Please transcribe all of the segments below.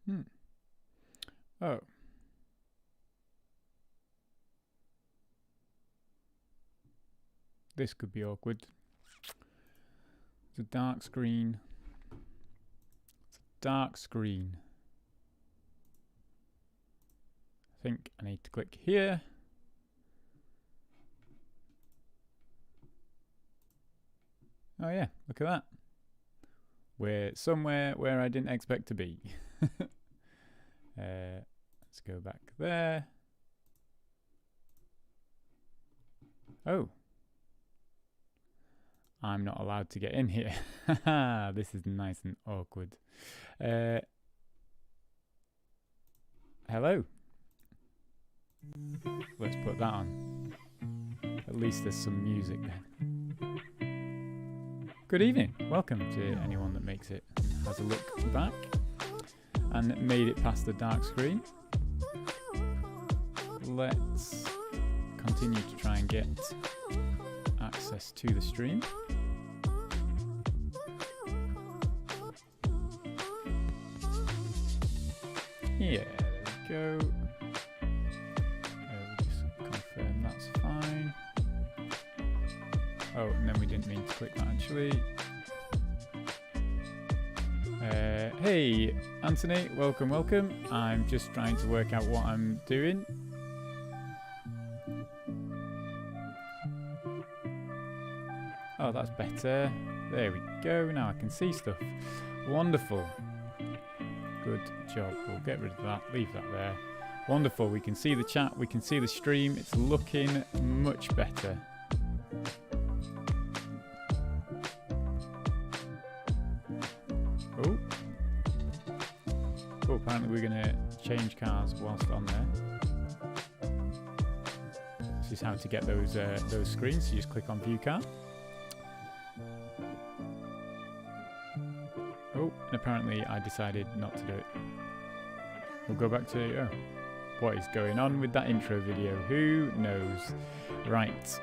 Hmm. Oh. This could be awkward. It's a dark screen. It's a dark screen. I think I need to click here. Oh yeah, look at that. We're somewhere where I didn't expect to be. Let's go back there. Oh. I'm not allowed to get in here. This is nice and awkward. Hello. Let's put that on. At least there's some music then. Good evening. Welcome to anyone that makes it and has a look back and made it past the dark screen. Let's continue to try and get access to the stream. Yeah, there we go. We'll just confirm that's fine. Oh, and then we didn't mean to click that actually. Hey, Anthony, welcome, welcome. I'm just trying to work out what I'm doing. Oh, that's better. There we go. Now I can see stuff. Wonderful. Good job. We'll get rid of that. Leave that there. Wonderful. We can see the chat. We can see the stream. It's looking much better. Oh. Oh, apparently we're going to change cars whilst on there. This is how to get those screens. So you just click on View Car. Oh, and apparently I decided not to do it. We'll go back to, oh, what is going on with that intro video? Who knows? Right.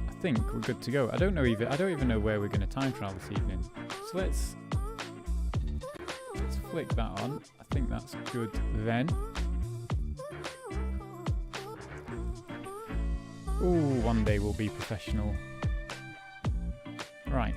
I think we're good to go. I don't even know where we're going to time trial this evening. So let's flick that on. I think that's good then. Ooh, one day we'll be professional. Right.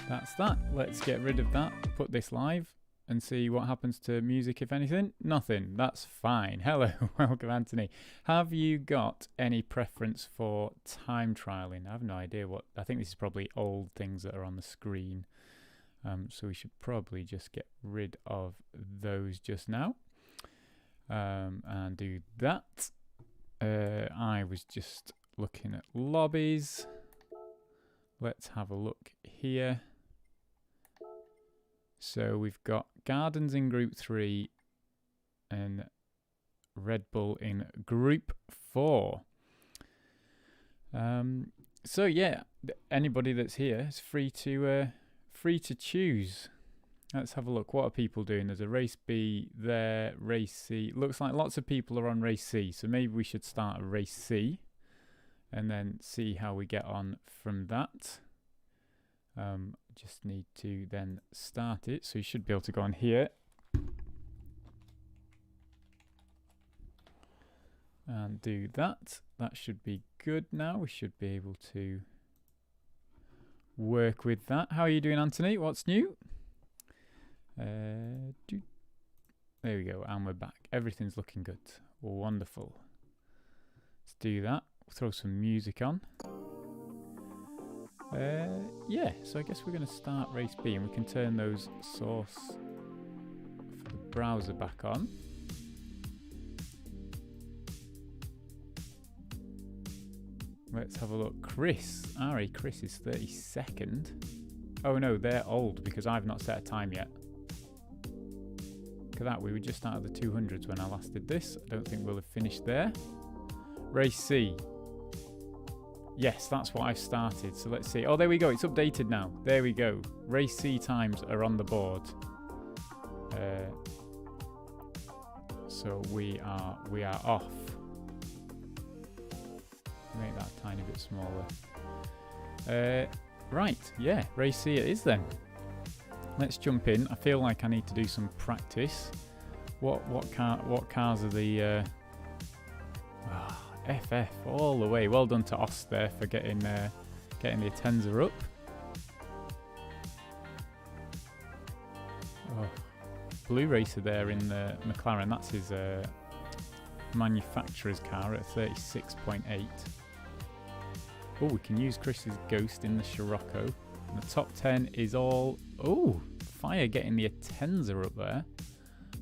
That's that. Let's get rid of that. Put this live and see what happens to music, if anything. Nothing. That's fine. Hello. Welcome, Anthony. Have you got any preference for time trialing? I have no idea what... I think this is probably old things that are on the screen. So we should probably just get rid of those just now. And do that. I was just looking at lobbies. Let's have a look here. So we've got Gardens in Group 3 and Red Bull in Group 4. So yeah, anybody that's here is free to choose. Let's have a look. What are people doing? There's a race B there, race C. Looks like lots of people are on race C, so maybe we should start a race C and then see how we get on from that. Just need to then start it, so you should be able to go on here and do that. That should be good now. We should be able to work with that. How are you doing, Anthony? What's new? There we go, and we're back. Everything's looking good. Wonderful. Let's do that. We'll throw some music on. Yeah, so I guess we're going to start race B, and we can turn those source for the browser back on. Let's have a look. Chris is 32nd. Oh no, they're old because I've not set a time yet. Look at that, we were just out of the 200s when I last did this. I don't think we'll have finished there. Race C. Yes, that's what I've started. So let's see. Oh, there we go. It's updated now. There we go. Race C times are on the board. So we are off. Make that a tiny bit smaller. Right, yeah, race C it is then. Let's jump in. I feel like I need to do some practice. What cars are the FF all the way. Well done to Os there for getting the Atenza up. Oh, blue racer there in the McLaren. That's his manufacturer's car at 36.8. Oh, we can use Chris's Ghost in the Scirocco. And the top 10 is all... Oh, Fire getting the Atenza up there.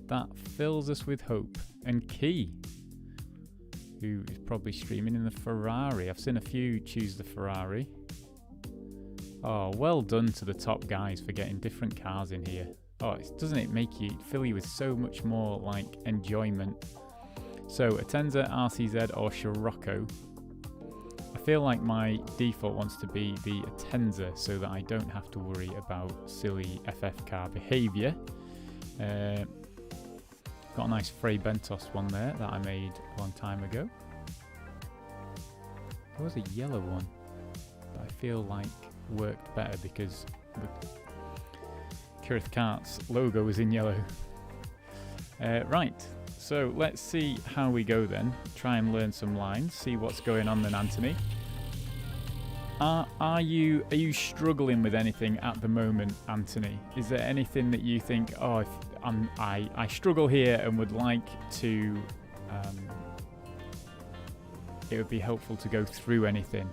That fills us with hope. And Key, who is probably streaming in the Ferrari. I've seen a few choose the Ferrari. Oh, well done to the top guys for getting different cars in here. Oh, doesn't it make you, fill you with so much more like enjoyment? So, Atenza, RCZ or Scirocco. I feel like my default wants to be the Atenza so that I don't have to worry about silly FF car behaviour. Got a nice Frey Bentos one there that I made a long time ago. There was a yellow one that I feel like worked better because the Kirith Karts logo was in yellow. Right, so let's see how we go then. Try and learn some lines, see what's going on then, Anthony. Are you struggling with anything at the moment, Anthony? Is there anything that you think, oh, if I struggle here and would like to, it would be helpful to go through anything?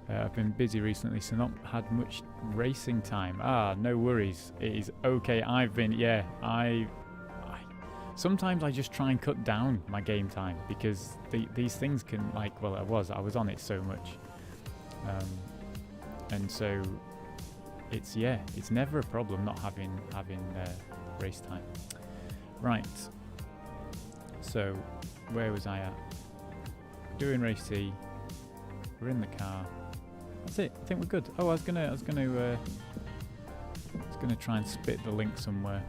I've been busy recently, so not had much racing time. No worries. It is okay. Sometimes I just try and cut down my game time because these things can, like, well, I was on it so much. And so it's never a problem not having race time. Right. So where was I at? Doing race C. We're in the car. That's it. I think we're good. Oh, I was gonna try and spit the link somewhere.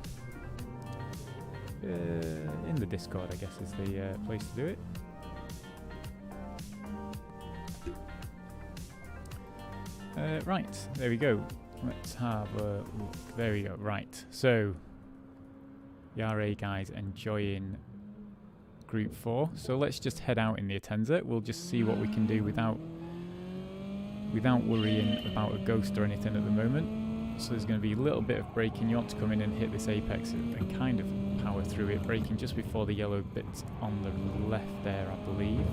In the Discord, I guess, is the place to do it. Right, there we go. Let's have a look. There we go. Right, so Yara guys enjoying Group 4. So let's just head out in the Atenza. We'll just see what we can do without worrying about a ghost or anything at the moment. So there's going to be a little bit of braking. You want to come in and hit this apex and kind of power through it. Braking just before the yellow bit on the left there, I believe.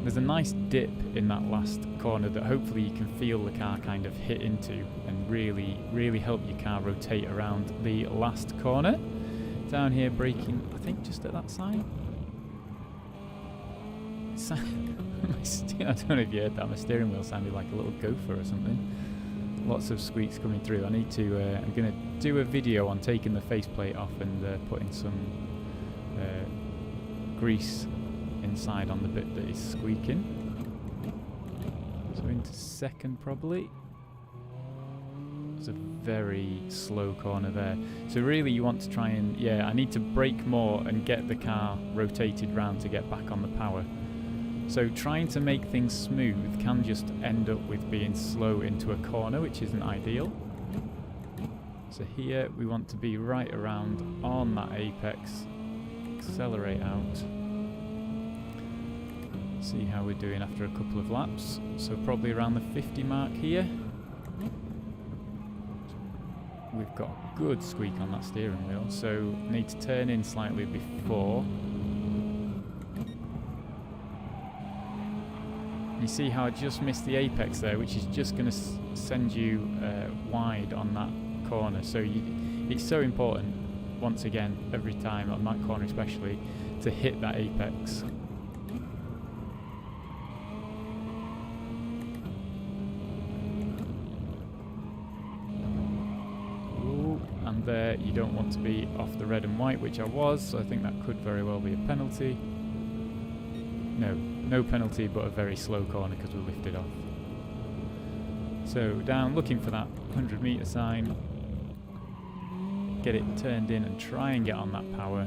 There's a nice dip in that last corner that hopefully you can feel the car kind of hit into and really help your car rotate around the last corner. Down here braking, I think just at that side. I don't know if you heard that, my steering wheel sounded like a little gopher or something. Lots of squeaks coming through. I need to, I'm going to do a video on taking the faceplate off and putting some grease inside on the bit that is squeaking. So into second probably. It's a very slow corner there. So really you want to try and, I need to brake more and get the car rotated round to get back on the power. So trying to make things smooth can just end up with being slow into a corner, which isn't ideal. So here we want to be right around on that apex, accelerate out. See how we're doing after a couple of laps. So probably around the 50 mark here. We've got a good squeak on that steering wheel, so need to turn in slightly before. You see how I just missed the apex there, which is just going to send you wide on that corner. So it's so important, once again, every time on that corner especially, to hit that apex. There, you don't want to be off the red and white, which I was, so I think that could very well be a penalty. No penalty, but a very slow corner because we lifted off. So down, looking for that 100 metre sign, get it turned in and try and get on that power.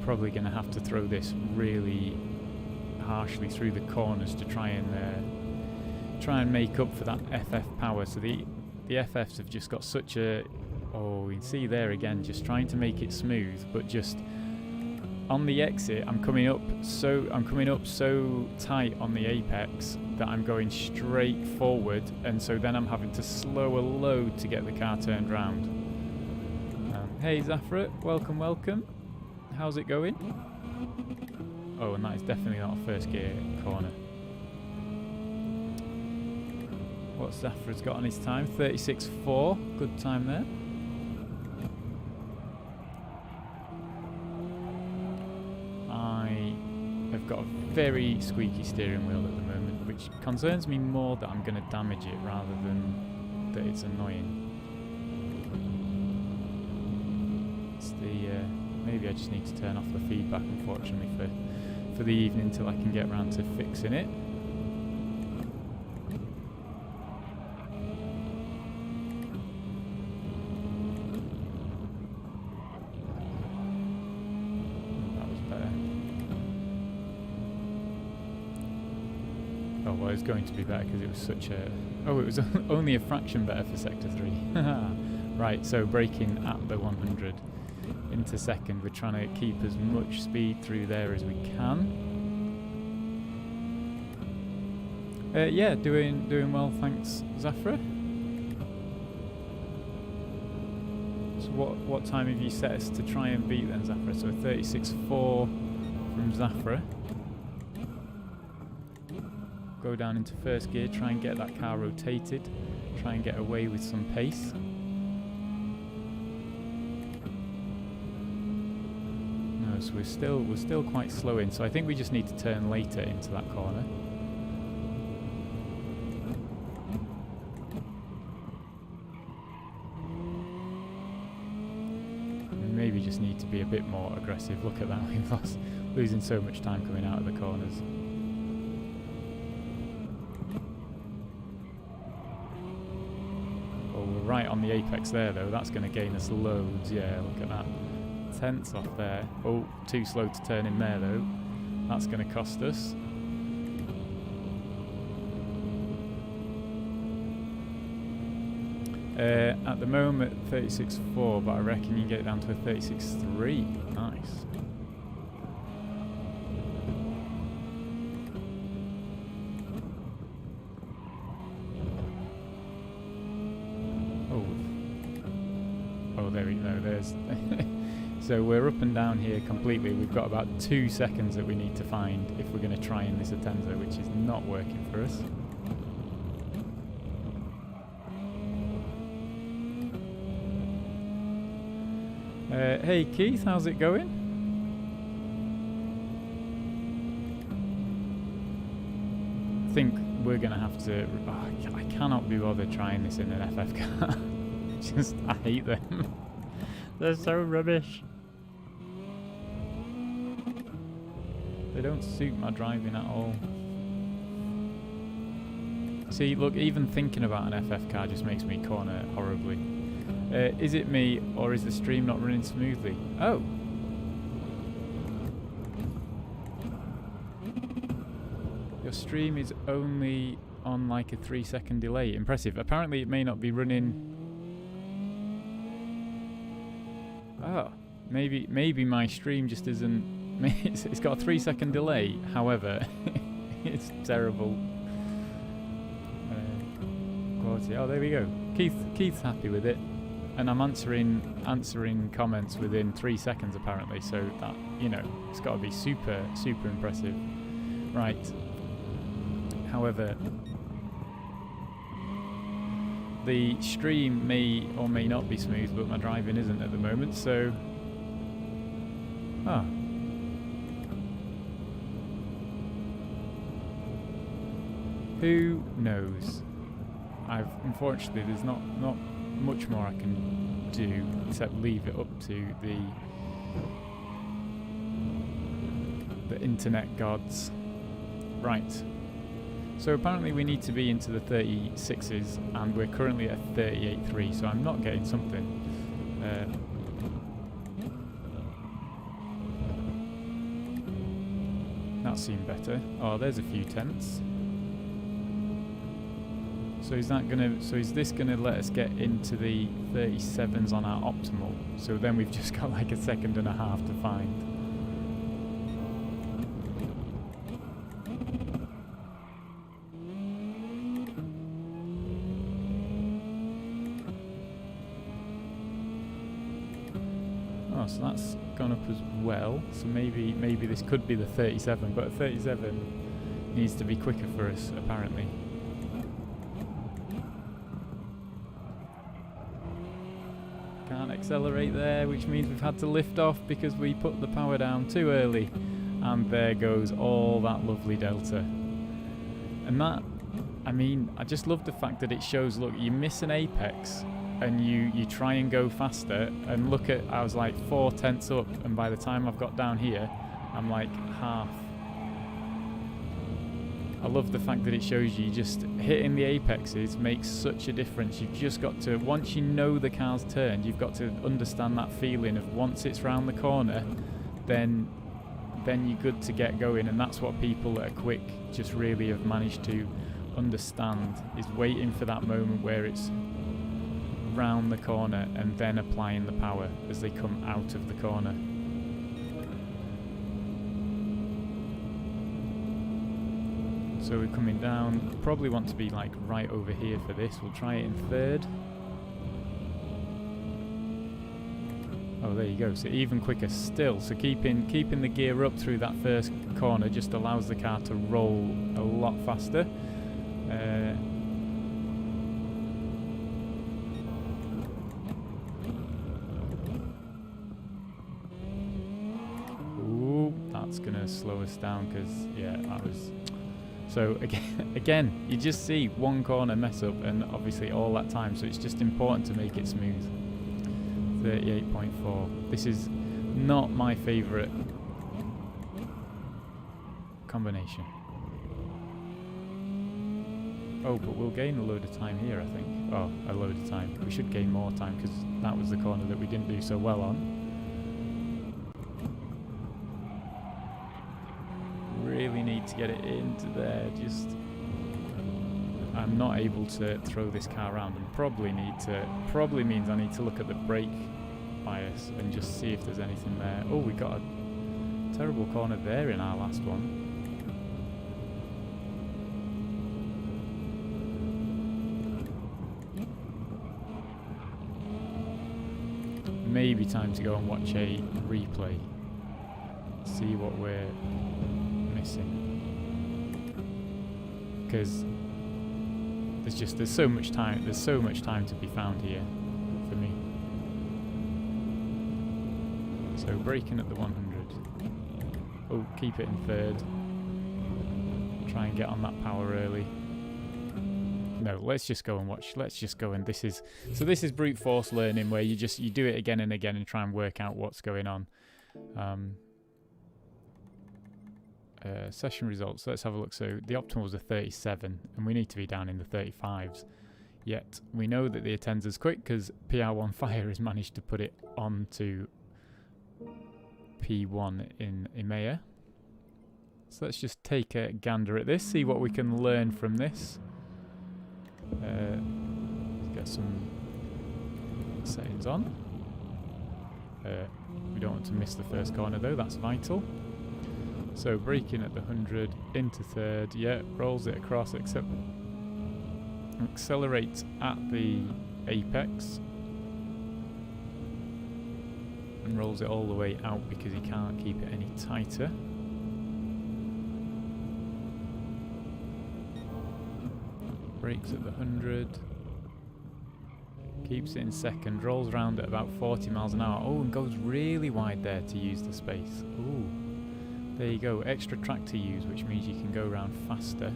probably going to have to throw this really harshly through the corners to try and make up for that FF power. So the FFs have just got such a... Oh, you can see there again, just trying to make it smooth, but just on the exit, I'm coming up so tight on the apex that I'm going straight forward, and so then I'm having to slow a load to get the car turned round. Hey Zafra, welcome. How's it going? Oh, and that is definitely not a first gear corner. What's Zafra's got on his time? 36.4. Good time there. I have got a very squeaky steering wheel at the moment, which concerns me more that I'm going to damage it rather than that it's annoying. It's the maybe I just need to turn off the feedback, unfortunately, for the evening till I can get round to fixing it. That was better. Oh, well, it's going to be better because it was such a... Oh, it was only a fraction better for Sector 3. Right, so braking at the 100 into second. We're trying to keep as much speed through there as we can. Yeah, doing well, thanks, Zafra. So what time have you set us to try and beat then, Zafra? So 36.4 from Zafra. Go down into first gear, try and get that car rotated, try and get away with some pace. No, so we're still quite slow in, so I think we just need to turn later into that corner. Maybe just need to be a bit more aggressive. Look at that, we're losing so much time coming out of the corners. Oh, we're right on the apex there though, that's going to gain us loads. Yeah, look at that. Tenths off there. Oh, too slow to turn in there though. That's going to cost us. At the moment 36.4, but I reckon you can get it down to a 36.3. Nice. Oh, there we go. There's. So we're up and down here completely. We've got about 2 seconds that we need to find if we're going to try in this Atenza, which is not working for us. Hey Keith, how's it going? I think we're going to have to... Oh, I cannot be bothered trying this in an FF car. Just, I hate them. They're so rubbish. They don't suit my driving at all. See, look, even thinking about an FF car just makes me corner horribly. Is it me, or is the stream not running smoothly? Oh! Your stream is only on like a 3-second delay. Impressive. Apparently it may not be running... Oh, maybe my stream just isn't... It's got a 3-second delay, however, it's terrible quality. Oh, there we go. Keith's happy with it. And I'm answering comments within 3 seconds apparently, so that, you know, it's got to be super impressive. Right. However, the stream may or may not be smooth, but my driving isn't at the moment, so... Ah. Who knows? Unfortunately, there's not much more I can do except leave it up to the internet gods. Right. So apparently we need to be into the 36s, and we're currently at 38.3, so I'm not getting something. that seemed better. Oh, there's a few tenths. So is that gonna? So is this gonna let us get into the 37s on our optimal? So then we've just got like a second and a half to find. Oh, so that's gone up as well. So maybe this could be the 37, but a 37 needs to be quicker for us apparently. Can't accelerate there, which means we've had to lift off because we put the power down too early. And there goes all that lovely delta. And that, I mean, I just love the fact that it shows, look, you miss an apex and you try and go faster, and look at, I was like 4 tenths up, and by the time I've got down here, I'm like half. I love the fact that it shows you just hitting the apexes makes such a difference. You've just got to, once you know the car's turned, you've got to understand that feeling of once it's round the corner, then you're good to get going. And that's what people that are quick just really have managed to understand, is waiting for that moment where it's round the corner and then applying the power as they come out of the corner. So we're coming down, probably want to be like right over here for this. We'll try it in third. Oh, there you go. So even quicker still. So keeping the gear up through that first corner just allows the car to roll a lot faster. Ooh, that's gonna slow us down because yeah, that was. So again, you just see one corner mess up, and obviously all that time. So it's just important to make it smooth. 38.4. This is not my favourite combination. Oh, but we'll gain a load of time here, I think. Oh, a load of time. We should gain more time because that was the corner that we didn't do so well on. Really need to get it into there. Just, I'm not able to throw this car around, and probably means I need to look at the brake bias and just see if there's anything there. Oh, we got a terrible corner there in our last one. Maybe time to go and watch a replay. See what we're missing. Because there's so much time to be found here for me. So braking at the 100. Oh, keep it in third. Try and get on that power early. No, let's just go and watch. Let's just go and this is brute force learning, where you do it again and again and try and work out what's going on. Session results, let's have a look. So the optimal was a 37 and we need to be down in the 35s, yet we know that the Atenza's quick because PR1 Fire has managed to put it onto P1 in EMEA. So let's just take a gander at this, see what we can learn from this. Get some settings on. We don't want to miss the first corner though, that's vital. So braking at the 100, into third, yeah, rolls it across, except accelerates at the apex and rolls it all the way out because he can't keep it any tighter. Brakes at the 100, keeps it in second, rolls around at about 40 miles an hour. Oh, and goes really wide there to use the space. Ooh. There you go, extra track to use, which means you can go around faster.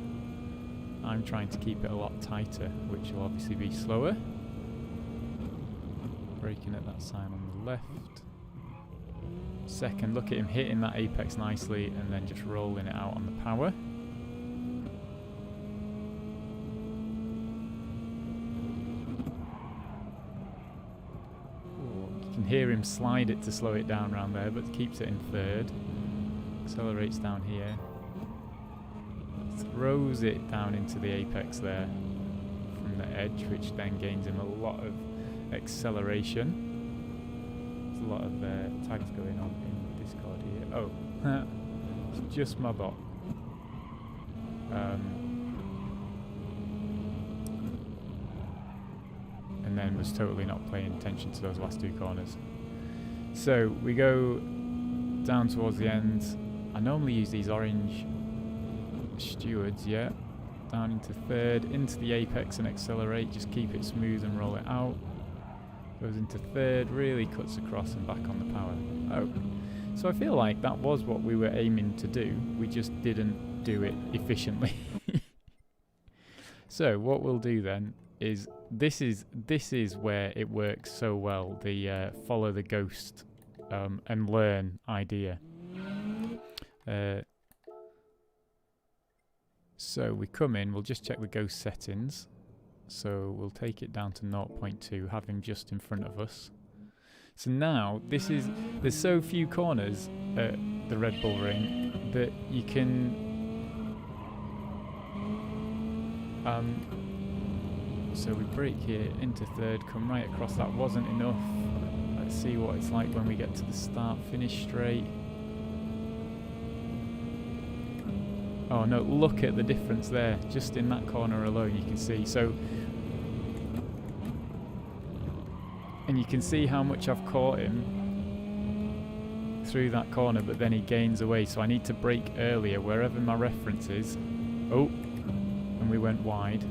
I'm trying to keep it a lot tighter, which will obviously be slower. Braking at that sign on the left. Second, look at him hitting that apex nicely and then just rolling it out on the power. Ooh, you can hear him slide it to slow it down around there, but keeps it in third. Accelerates down here. throws it down into the apex there from the edge, which then gains him a lot of acceleration. There's a lot of tags going on in Discord here. Oh, it's just my bot. And then was totally not paying attention to those last two corners. So we go down towards the end. I normally use these orange stewards, yeah. Down into third, into the apex and accelerate. Just keep it smooth and roll it out. Goes into third, really cuts across and back on the power. Oh, so I feel like that was what we were aiming to do. We just didn't do it efficiently. So what we'll do then is this is where it works so well. The follow the ghost and learn idea. So we come in, we'll just check the ghost settings. So we'll take it down to 0.2, have him just in front of us. So now there's so few corners at the Red Bull Ring that you can so we brake here into third, come right across. That wasn't enough. Let's see what it's like when we get to the start, finish straight. Oh no, look at the difference there. Just in that corner alone you can see. So, and you can see how much I've caught him through that corner, but then he gains away. So I need to brake earlier wherever my reference is. Oh, and we went wide.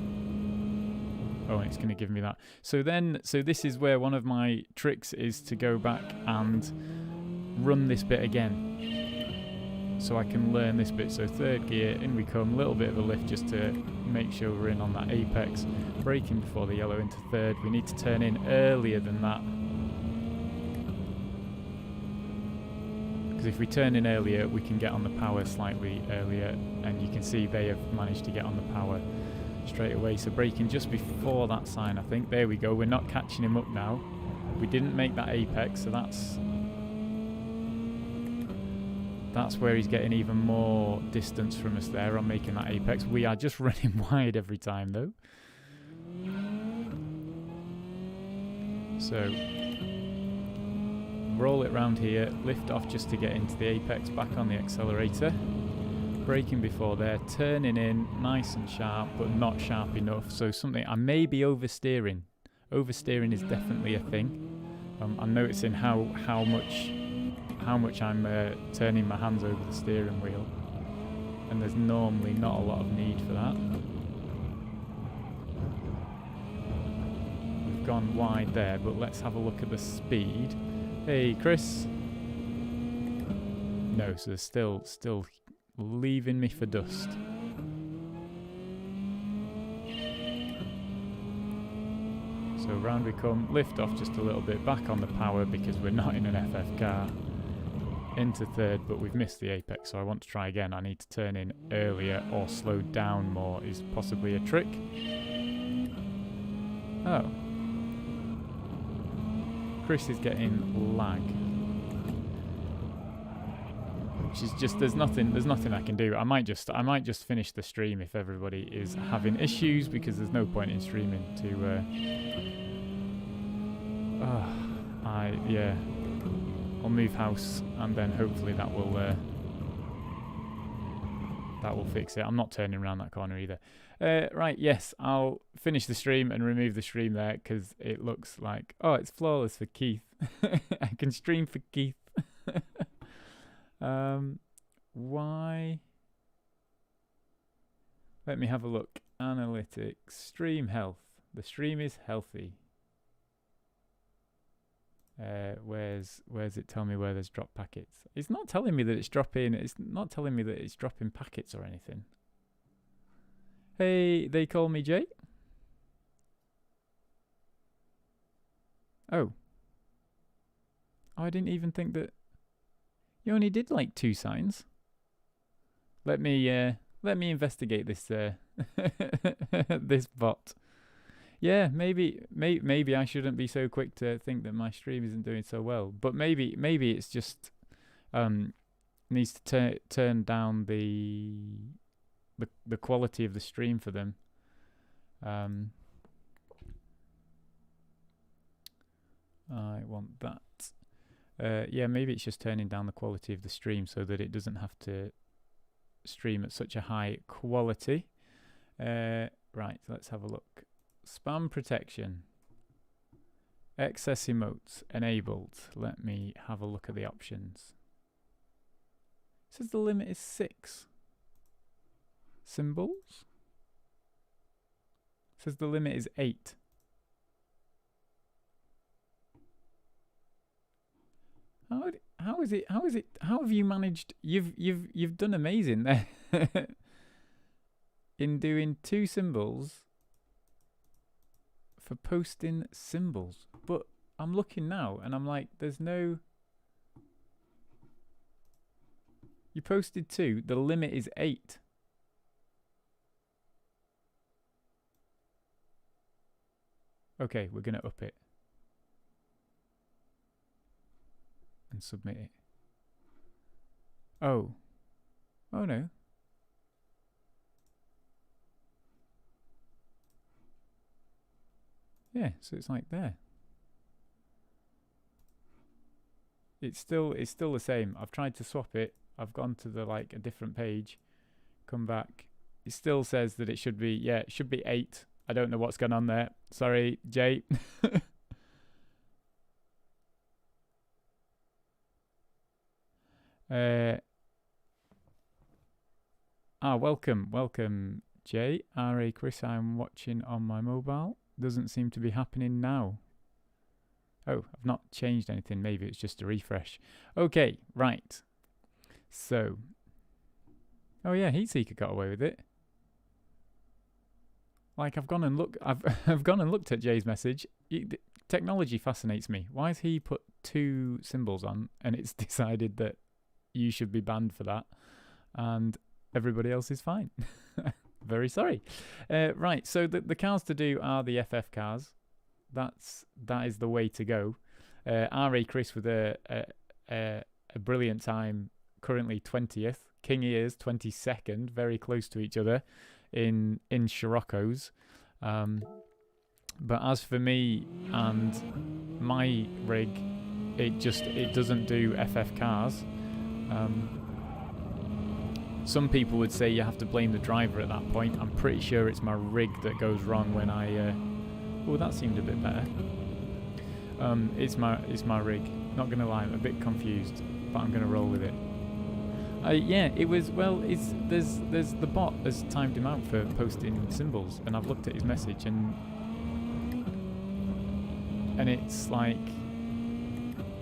Oh, and it's going to give me that. So this is where one of my tricks is to go back and run this bit again. So I can learn this bit. So third gear, in we come, little bit of a lift just to make sure we're in on that apex. Braking before the yellow into third. We need to turn in earlier than that. Because if we turn in earlier, we can get on the power slightly earlier. And you can see they have managed to get on the power straight away. So braking just before that sign, I think. There we go. We're not catching him up now. We didn't make that apex, so that's where he's getting even more distance from us there on making that apex. We are just running wide every time though. So roll it round here, lift off just to get into the apex, back on the accelerator. Braking before there, turning in nice and sharp, but not sharp enough. So something, I may be oversteering. Oversteering is definitely a thing. I'm noticing how much I'm turning my hands over the steering wheel, and there's normally not a lot of need for that. We've gone wide there, but let's have a look at the speed. Hey Chris. No, so they're still leaving me for dust. So round we come, lift off just a little bit, back on the power because we're not in an FF car. Into third, but we've missed the apex, so I want to try again. I need to turn in earlier or slow down more is possibly a trick. Oh. Chris is getting lag. Which is just, there's nothing I can do. I might just finish the stream if everybody is having issues, because there's no point in streaming to yeah. I'll move house and then hopefully that will fix it. I'm not turning around that corner either. Right, yes, I'll finish the stream and remove the stream there because it looks like, oh, it's flawless for Keith. I can stream for Keith. Why? Let me have a look. Analytics, stream health. The stream is healthy. Where's it tell me where there's drop packets? It's not telling me that it's dropping. It's not telling me that it's dropping packets or anything. Hey, they call me Jay. Oh, I didn't even think that you only did like 2 signs. Let me investigate this this bot. Yeah, maybe I shouldn't be so quick to think that my stream isn't doing so well. But maybe it's just needs to turn down the the quality of the stream for them. I want that. Yeah, maybe it's just turning down the quality of the stream so that it doesn't have to stream at such a high quality. Right, let's have a look. Spam protection. Excess emotes enabled. Let me have a look at the options. It says the limit is 6 symbols. It says the limit is 8. How is it? How have you managed? You've done amazing there in doing 2 symbols for posting symbols. But I'm looking now and I'm like, there's no. You posted 2. The limit is 8. Okay, we're gonna up it and submit it. Oh no. Yeah, so it's like there. It's still the same. I've tried to swap it. I've gone to the a different page. Come back. It still says that it should be it should be 8. I don't know what's going on there. Sorry, Jay. Welcome, Jay. R.A. Chris, I'm watching on my mobile. Doesn't seem to be happening now. Oh, I've not changed anything. Maybe it's just a refresh. Okay, right. So, oh yeah, Heatseeker got away with it. I've gone and looked at Jay's message. Technology fascinates me. Why has he put 2 symbols on and it's decided that you should be banned for that, and everybody else is fine? Very sorry. Right, so the cars to do are the FF cars. That is the way to go. R.A. Chris with a brilliant time, currently 20th. King Ears 22nd, very close to each other in Scirocco's. But as for me and my rig, it doesn't do FF cars. Some people would say you have to blame the driver at that point. I'm pretty sure it's my rig that goes wrong when I. Oh, that seemed a bit better. It's my rig. Not gonna lie, I'm a bit confused, but I'm gonna roll with it. Yeah, it was. Well, there's the bot has timed him out for posting symbols, and I've looked at his message, and it's like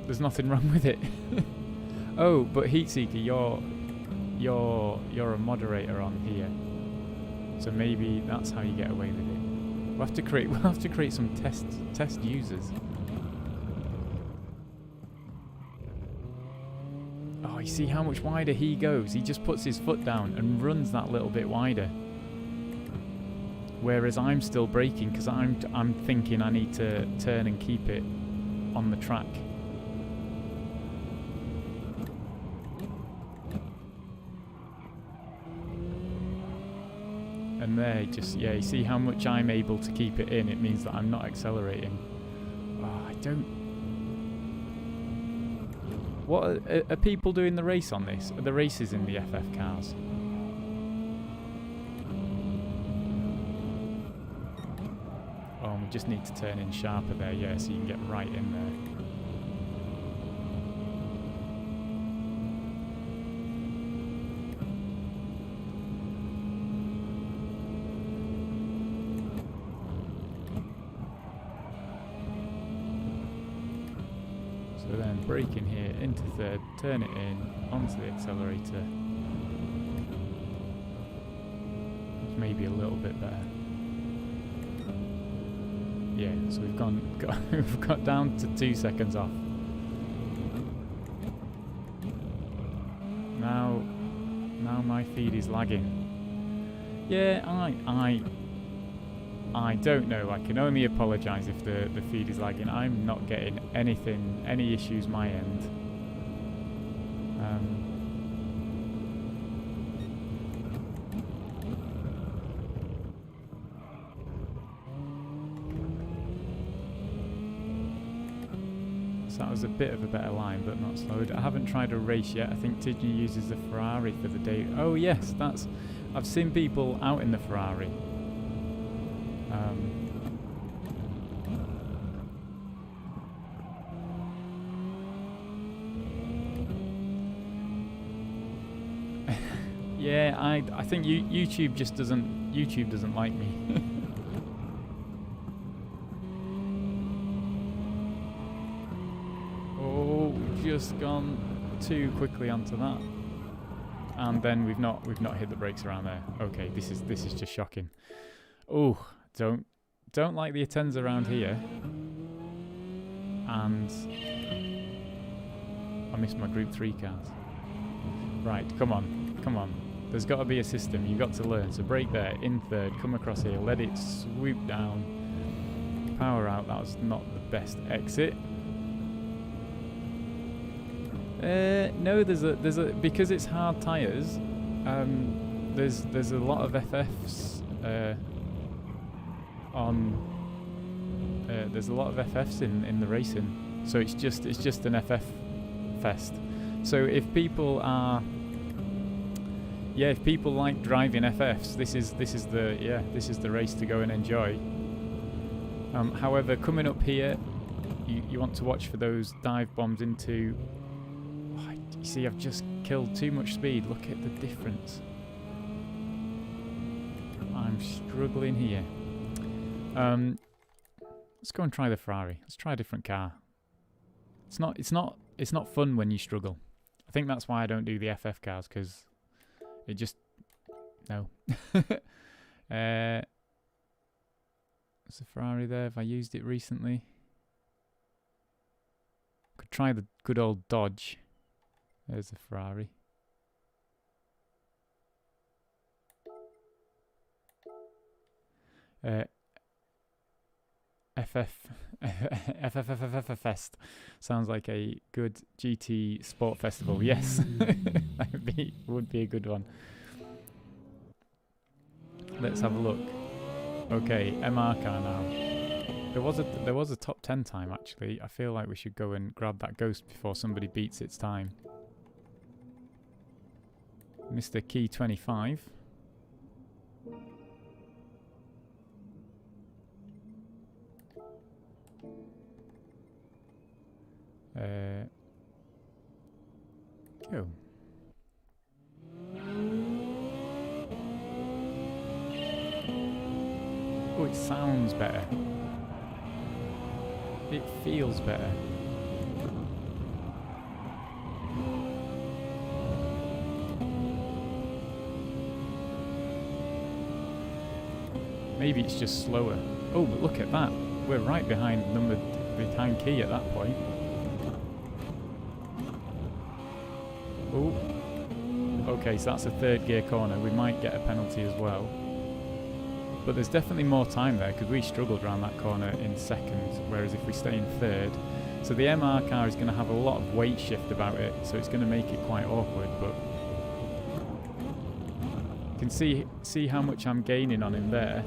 there's nothing wrong with it. Oh, but Heatseeker, you're a moderator on here, so maybe that's how you get away with it. We'll have to create some test users. Oh, you see how much wider he goes? He just puts his foot down and runs that little bit wider. Whereas I'm still braking because I'm thinking I need to turn and keep it on the track. And there, you see how much I'm able to keep it in. It means that I'm not accelerating. Oh, I don't. What are people doing the race on this? Are the races in the FF cars? Oh, we just need to turn in sharper there, yeah, so you can get right in there. So then brake in here, into third, turn it in, onto the accelerator. It's maybe a little bit better. Yeah, so we've got down to 2 seconds off. Now my feed is lagging. Yeah, I don't know. I can only apologise if the feed is lagging. I'm not getting any issues my end. So that was a bit of a better line, but not slowed. I haven't tried a race yet. I think Tidney uses the Ferrari for the day. Oh yes, I've seen people out in the Ferrari. Yeah, I think YouTube just doesn't like me. Oh, just gone too quickly onto that, and then we've not hit the brakes around there. Okay, this is just shocking. Oh, don't like the Atenza around here, and I missed my Group 3 cars. Right, come on. There's got to be a system. You've got to learn. So brake there, in third, come across here, let it swoop down, power out. That was not the best exit. No, there's a because it's hard tyres. There's a lot of FFs there's a lot of FFs in the racing. So it's just an FF fest. So if people like driving FFs, this is the race to go and enjoy. However, coming up here, you want to watch for those dive bombs into. Oh, you see, I've just killed too much speed. Look at the difference. I'm struggling here. Let's go and try the Ferrari. Let's try a different car. It's not fun when you struggle. I think that's why I don't do the FF cars, because it just no. There's a Ferrari there. Have I used it recently? Could try the good old Dodge. There's a Ferrari. FF Fest sounds like a good GT sport festival. Yes, that would be a good one. Let's have a look. Okay, MR car now. There was a top 10 time actually. I feel like we should go and grab that Ghost before somebody beats its time. Mr. Key 25. Go. Oh, it sounds better. It feels better. Maybe it's just slower. Oh, but look at that. We're right behind behind Key at that point. Oh. Okay, so that's a third gear corner. We might get a penalty as well. But there's definitely more time there because we struggled around that corner in second, whereas if we stay in third. So the MR car is going to have a lot of weight shift about it, so it's going to make it quite awkward, but you can see how much I'm gaining on him there.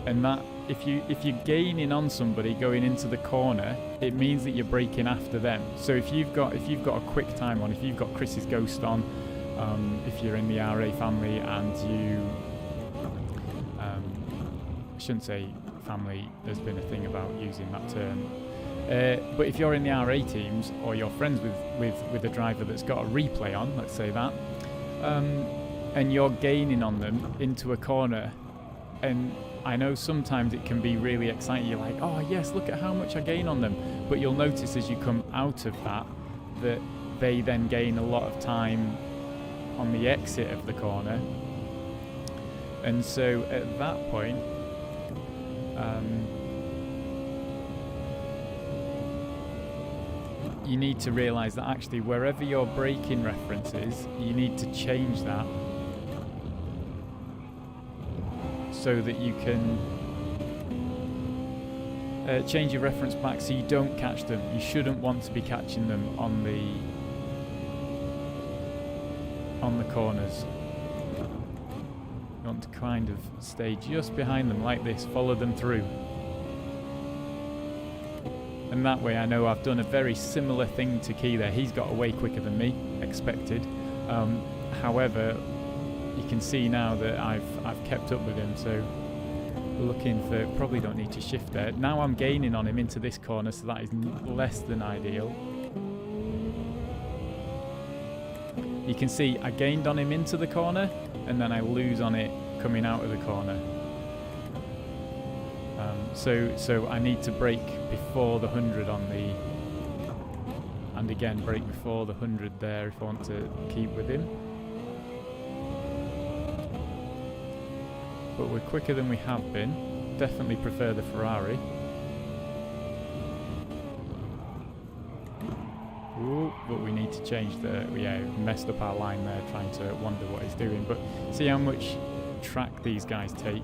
And that if you're gaining on somebody going into the corner, it means that you're braking after them. So if you've got a quick time on, if you've got Chris's Ghost on, if you're in the RA family and you I shouldn't say family, there's been a thing about using that term. But if you're in the RA teams or you're friends with a driver that's got a replay on, let's say that, and you're gaining on them into a corner, and I know sometimes it can be really exciting. You're like, oh yes, look at how much I gain on them. But you'll notice as you come out of that they then gain a lot of time on the exit of the corner. And so at that point, you need to realise that actually wherever your braking reference is, you need to change that so that you can change your reference back so you don't catch them. You shouldn't want to be catching them on the corners. You want to kind of stay just behind them like this, follow them through. And that way I know I've done a very similar thing to Key there. He's got away quicker than me, expected. However, you can see now that I've kept up with him, so we're looking for, probably don't need to shift there. Now I'm gaining on him into this corner, so that is less than ideal. You can see I gained on him into the corner, and then I lose on it coming out of the corner. So I need to brake before the 100 on the, and again brake before the 100 there if I want to keep with him. But we're quicker than we have been. Definitely prefer the Ferrari. Ooh, but we need to change the, yeah, messed up our line there trying to wonder what he's doing. But see how much track these guys take.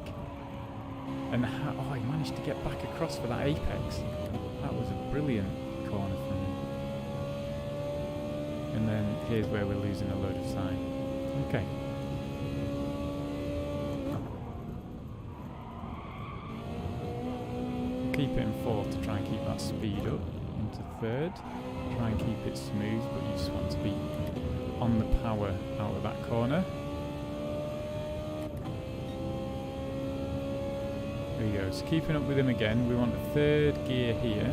And how, oh, he managed to get back across for that apex. That was a brilliant corner from him. And then here's where we're losing a load of time. Okay. Keep it in fourth to try and keep that speed up. Into third. Try and keep it smooth, but you just want to be on the power out of that corner. There he goes. Keeping up with him again. We want a third gear here.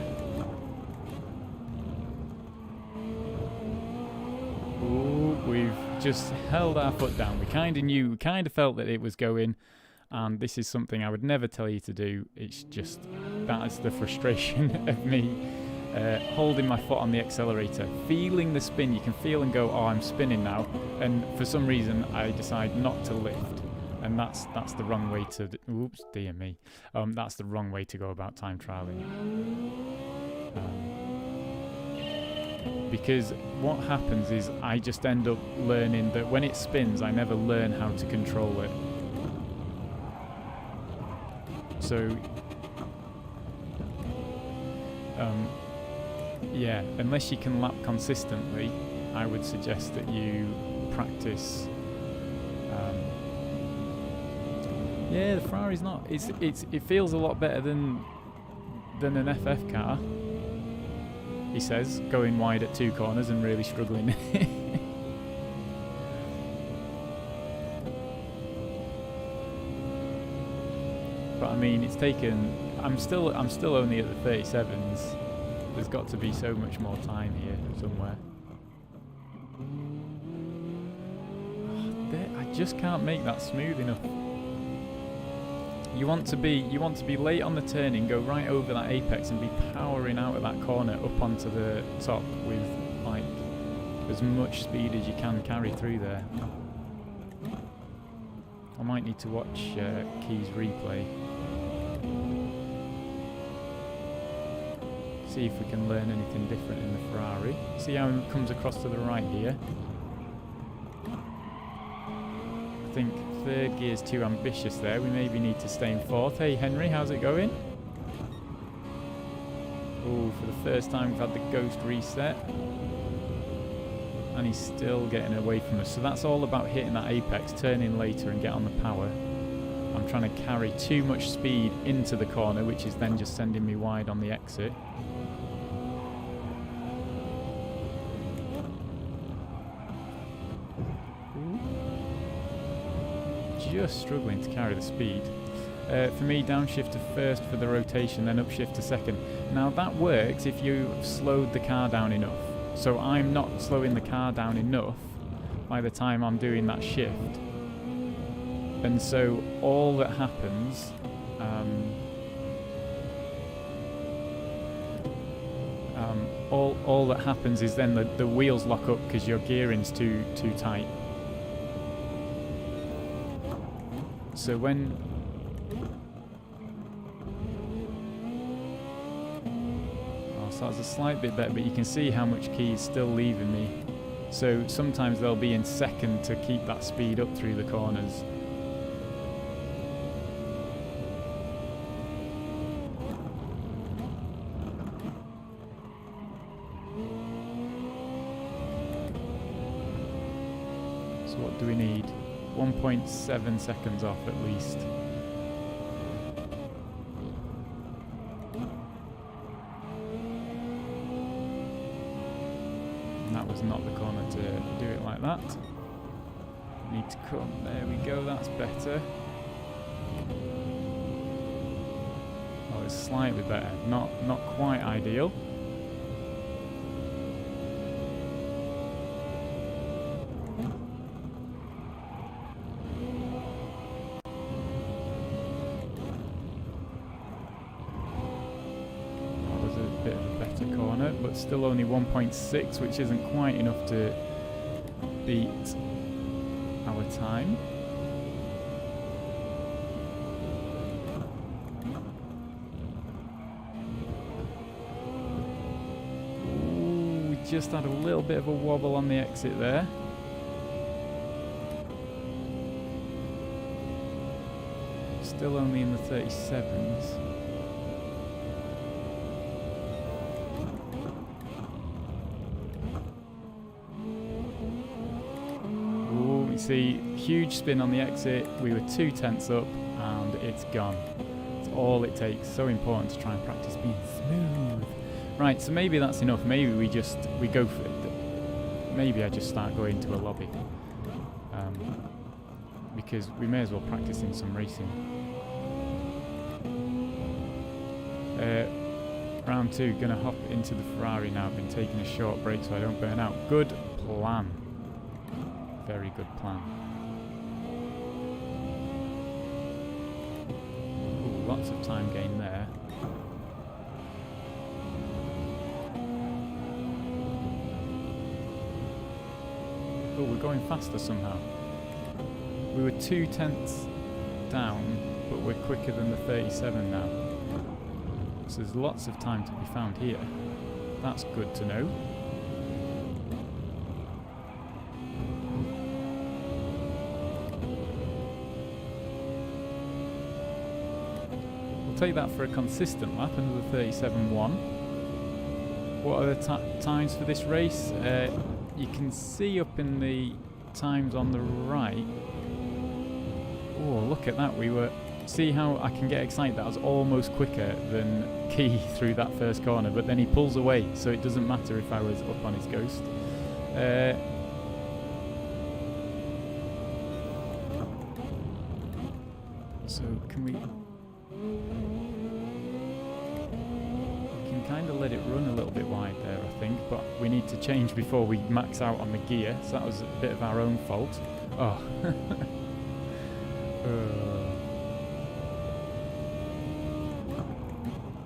Ooh, we've just held our foot down. We kind of knew, we kind of felt that it was going, and this is something I would never tell you to do. It's just, that is the frustration of me holding my foot on the accelerator, feeling the spin. You can feel and go, oh, I'm spinning now, and for some reason I decide not to lift. And that's the wrong way to, oops, dear me. That's the wrong way to go about time trialing. Because what happens is I just end up learning that when it spins, I never learn how to control it. So, yeah, unless you can lap consistently, I would suggest that you practice. Yeah, the Ferrari's not. It feels a lot better than an FF car. He says, going wide at two corners and really struggling. But I mean, it's taken. I'm still only at the 37s. There's got to be so much more time here somewhere. Oh, I just can't make that smooth enough. You want to be late on the turning, go right over that apex and be powering out of that corner up onto the top with like as much speed as you can carry through there. I might need to watch Key's replay. See if we can learn anything different in the Ferrari. See how it comes across to the right here. I think third gear's too ambitious there. We maybe need to stay in fourth. Hey Henry, how's it going? Oh, for the first time we've had the ghost reset. And he's still getting away from us. So that's all about hitting that apex, turn in later and get on the power. I'm trying to carry too much speed into the corner, which is then just sending me wide on the exit. Just struggling to carry the speed. For me, downshift to first for the rotation, then upshift to second. Now that works if you slowed the car down enough. So I'm not slowing the car down enough by the time I'm doing that shift. And so all that happens, all that happens is then the wheels lock up because your gearing's too tight. So when so that's a slight bit better, but you can see how much Key is still leaving me. So sometimes they'll be in second to keep that speed up through the corners. So what do we need? 1.7 seconds off at least. That was not the corner to do it like that. Need to come. There we go. That's better. Oh, it's slightly better. Not quite ideal. But still only 1.6, which isn't quite enough to beat our time. Ooh, we just had a little bit of a wobble on the exit there. Still only in the 37s. See, huge spin on the exit. We were 2 tenths up and it's gone. It's all it takes. So important to try and practice being smooth. Right, so maybe that's enough. Maybe we go for it. Maybe I just start going to a lobby. Because we may as well practice in some racing. Round 2, gonna hop into the Ferrari now. I've been taking a short break so I don't burn out. Good plan. Very good plan. Ooh, lots of time gain there. Oh, we're going faster somehow. We were 2 tenths down, but we're quicker than the 37 now. So there's lots of time to be found here. That's good to know. Take that for a consistent lap, another 37.1. What are the times for this race? You can see up in the times on the right. Oh, look at that. See how I can get excited? That was almost quicker than Key through that first corner, but then he pulls away, so it doesn't matter if I was up on his ghost. So can we kind of let it run a little bit wide there, I think, but we need to change before we max out on the gear, so that was a bit of our own fault. Oh.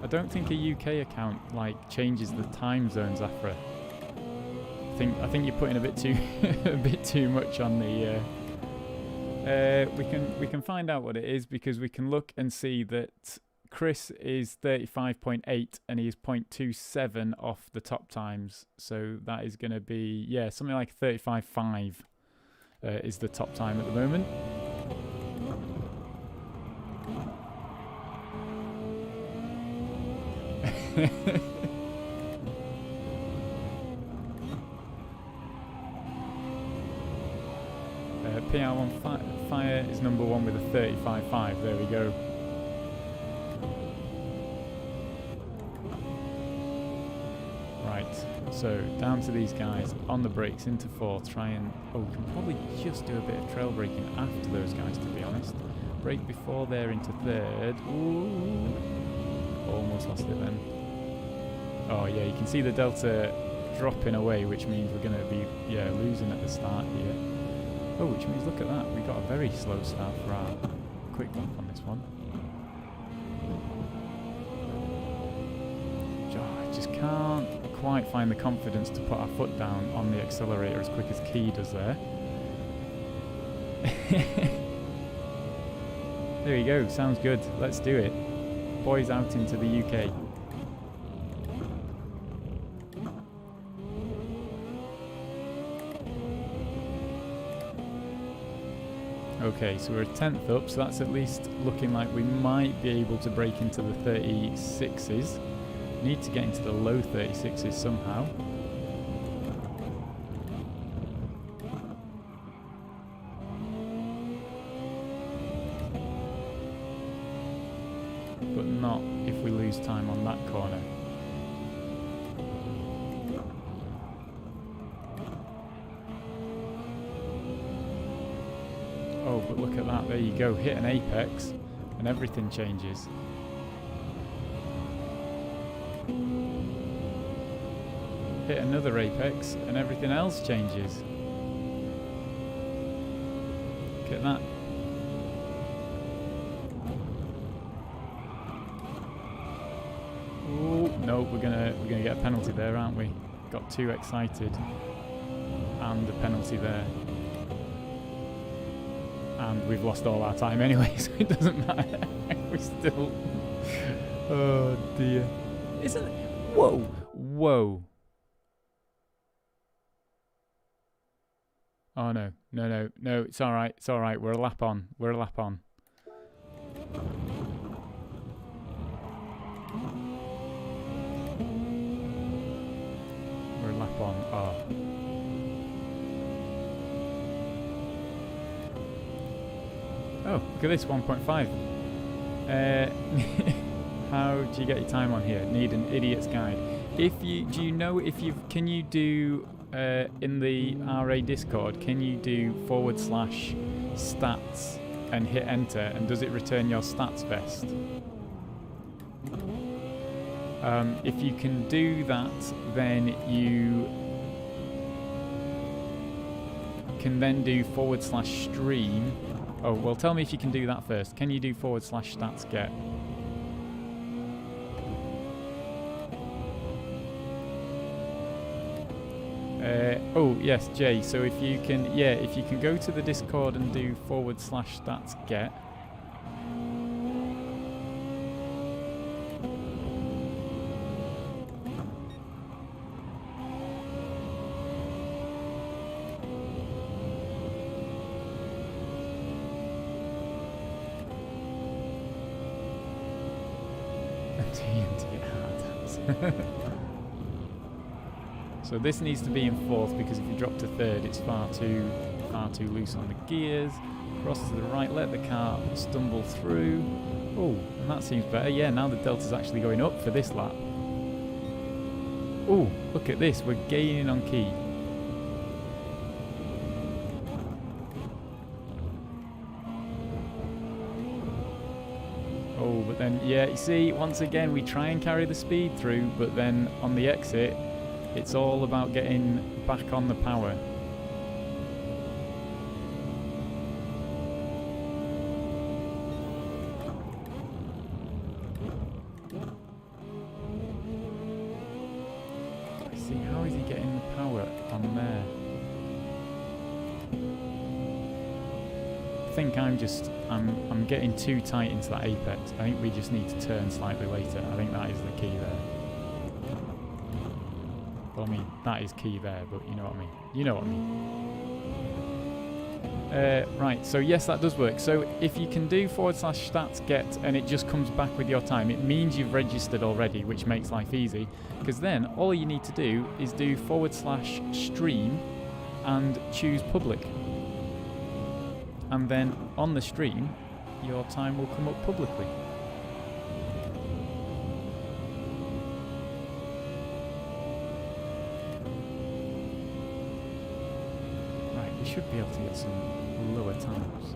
I don't think a UK account changes the time zones, Afra. I think you're putting a bit too much on the we can find out what it is, because we can look and see that Chris is 35.8 and he is 0.27 off the top times. So that is going to be, yeah, something like 35.5 is the top time at the moment. PR1 Fire is number 1 with a 35.5. There we go. Right, so down to these guys on the brakes into 4th. Try and we can probably just do a bit of trail braking after those guys, to be honest. Brake before they're into 3rd. Ooh, almost lost it then. Oh yeah, you can see the delta dropping away, which means we're going to be losing at the start here. Oh, which means look at that, we got a very slow start for our quick lap on this one. I just can't quite find the confidence to put our foot down on the accelerator as quick as Key does there. There you go, sounds good, let's do it. Boys out into the UK. Okay, so we're a 10th up, so that's at least looking like we might be able to break into the 36s. Need to get into the low 36s somehow. But not if we lose time on that corner. but look at that, there you go, hit an apex and everything changes. Hit another apex and everything else changes. Look at that. Oh no, we're gonna get a penalty there, aren't we? Got too excited. And the penalty there. And we've lost all our time anyway, so it doesn't matter. We still... Oh dear. Isn't it? Whoa! Whoa. Oh no. No, it's alright, it's alright. We're a lap on. We're a lap on. We're a lap on. Oh. Oh, look at this, 1.5. How do you get your time on here? Need an idiot's guide. Can you do, in the RA Discord, can you do /stats and hit enter, and does it return your stats vest? If you can do that, then you can then do /stream. Oh, well, tell me if you can do that first. Can you do /stats get? Oh, yes, Jay. So if you can go to the Discord and do /stats get. So this needs to be in fourth, because if you drop to third, it's far too loose on the gears. Cross to the right, let the car stumble through. Oh, and that seems better. Yeah, now the delta's actually going up for this lap. Oh, look at this, we're gaining on key. Oh, but then, yeah, you see, once again, we try and carry the speed through, but then on the exit, it's all about getting back on the power. See, how is he getting the power on there? I think I'm getting too tight into that apex. I think we just need to turn slightly later. I think that is the key there. Well, I mean, that is key there, but you know what I mean. You know what I mean. Right, so yes, that does work. So if you can do /stats get and it just comes back with your time, it means you've registered already, which makes life easy. Because then all you need to do is do /stream and choose public. And then on the stream, your time will come up publicly. We should be able to get some lower times.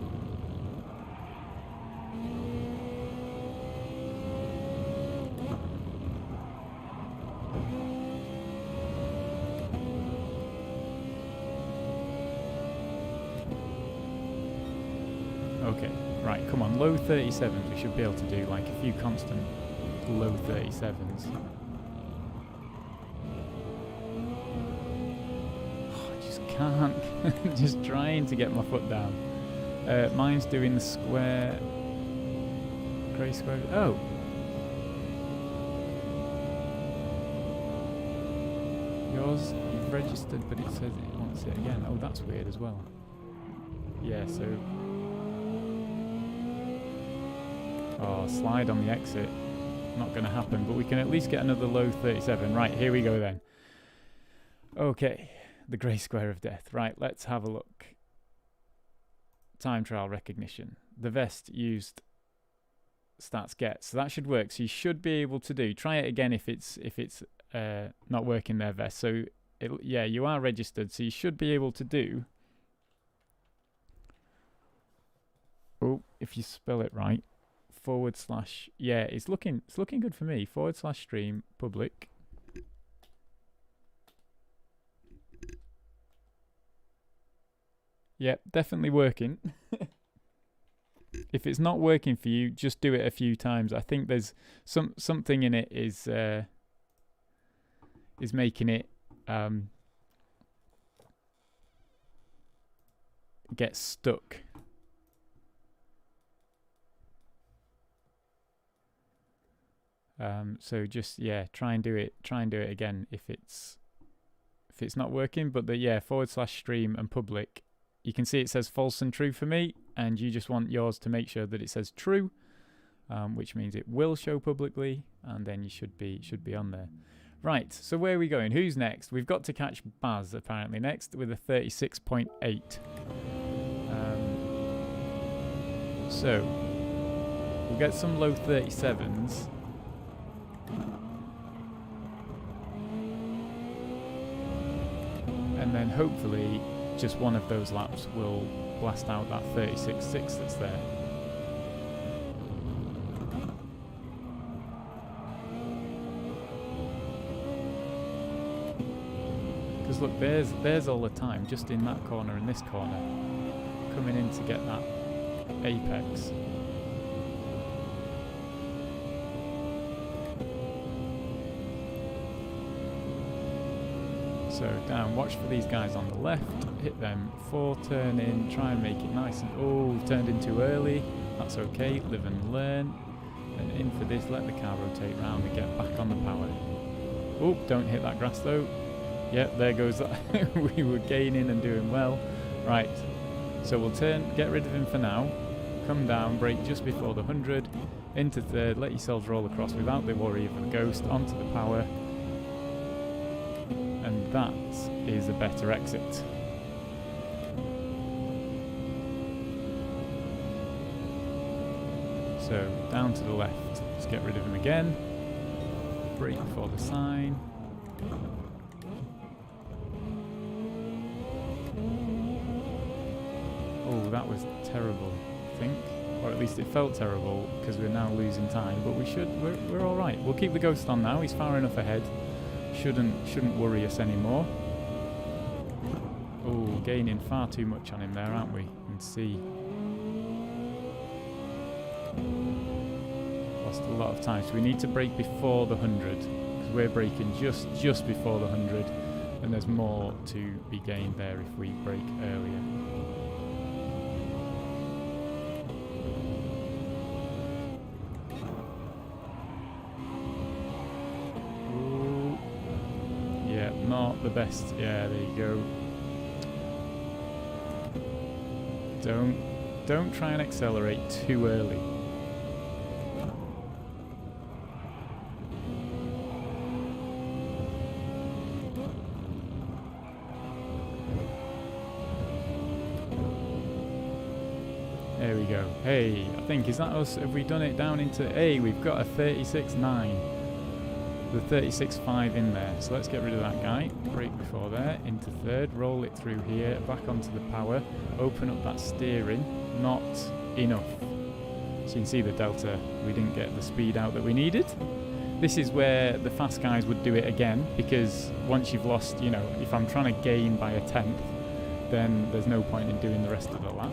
Okay, right, come on, low 37s. We should be able to do like a few constant low 37s. Can't. Just trying to get my foot down. Mine's doing the square. Grey square. Oh. Yours, you've registered, but it says it wants it again. Oh, that's weird as well. Yeah, so. Oh, slide on the exit. Not going to happen, but we can at least get another low 37. Right, here we go then. Okay. The grey square of death. Right, let's have a look. Time trial recognition. The vest used stats get, so that should work. So you should be able to do. Try it again if it's not working there, vest. So yeah, you are registered, so you should be able to do if you spell it right, / yeah, it's looking good for me. / stream public. Yep, definitely working. If it's not working for you, just do it a few times. I think there's something in it is making it get stuck. So just try and do it again if it's not working. But the / stream and public, you can see it says false and true for me, and you just want yours to make sure that it says true, which means it will show publicly, and then you should be on there. Right, so where are we going? Who's next? We've got to catch Baz apparently next with a 36.8. So we'll get some low 37s. And then hopefully just one of those laps will blast out that 36.6 that's there. Because look, there's all the time, just in that corner and this corner, coming in to get that apex. So down, watch for these guys on the left, hit them 4, turn in, try and make it nice and, oh, turned in too early, that's okay, live and learn, and in for this, let the car rotate round and get back on the power. Oh, don't hit that grass though. Yep, there goes that. We were gaining and doing well. Right, so we'll get rid of him for now, come down, brake just before the 100, into third, let yourselves roll across without the worry of the ghost, onto the power. And that is a better exit. So down to the left, let's get rid of him again. Brake before the sign. Oh, that was terrible, I think. Or at least it felt terrible because we're now losing time, but we're all right. We'll keep the ghost on now, he's far enough ahead. Shouldn't worry us anymore. Oh, gaining far too much on him there, aren't we? And see, lost a lot of time. So we need to brake before the 100 because we're braking just before the 100, and there's more to be gained there if we brake earlier. Not the best. Yeah, there you go. Don't try and accelerate too early. There we go. Hey, I think, is that us? Have we done it down into... Hey, we've got a 36.9. The 36.5 in there, so let's get rid of that guy. Brake before there, into third, roll it through here, back onto the power, open up that steering. Not enough. So you can see the delta, we didn't get the speed out that we needed. This is where the fast guys would do it again, because once you've lost, you know, if I'm trying to gain by a 10th, then there's no point in doing the rest of the lap.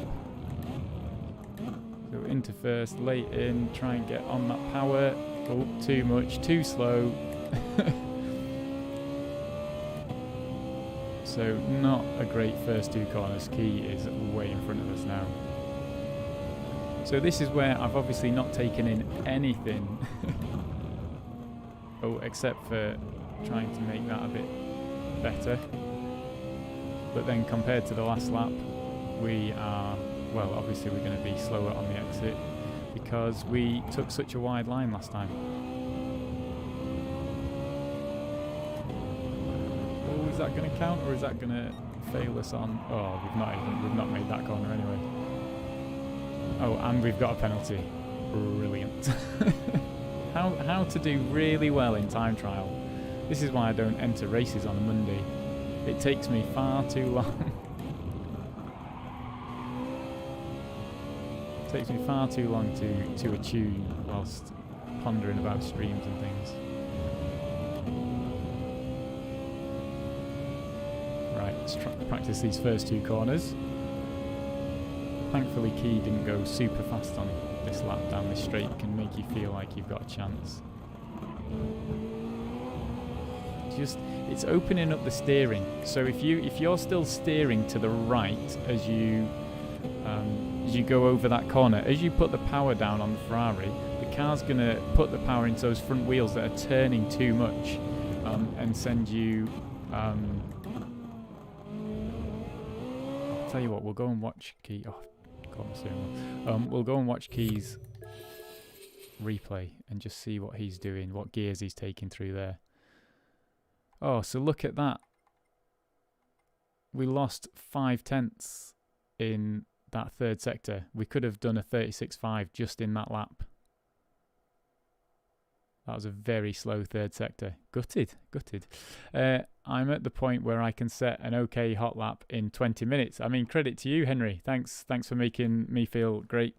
So into first, late in, try and get on that power. Oh, too much, too slow. So not a great first two corners. Key is way in front of us now. So this is where I've obviously not taken in anything. Oh, except for trying to make that a bit better. But then compared to the last lap, we are, well, obviously we're going to be slower on the exit because we took such a wide line last time. Oh, is that going to count, or is that going to fail us on? Oh, we've not made that corner anyway. Oh, and we've got a penalty. Brilliant. How to do really well in time trial. This is why I don't enter races on a Monday. It takes me far too long. Takes me far too long to attune whilst pondering about streams and things. Right, let's practice these first two corners. Thankfully Key didn't go super fast on this lap down this straight. It can make you feel like you've got a chance. It's opening up the steering. So if you're still steering to the right as you go over that corner, as you put the power down on the Ferrari, the car's going to put the power into those front wheels that are turning too much, and send you. I'll tell you what, we'll go and watch Key. Oh, God, we'll go and watch Key's replay and just see what he's doing, what gears he's taking through there. Oh, so look at that. We lost 5/10 in that third sector. We could have done a 36.5 just in that lap. That was a very slow third sector. Gutted. I'm at the point where I can set an okay hot lap in 20 minutes. I mean, credit to you, Henry. Thanks for making me feel great.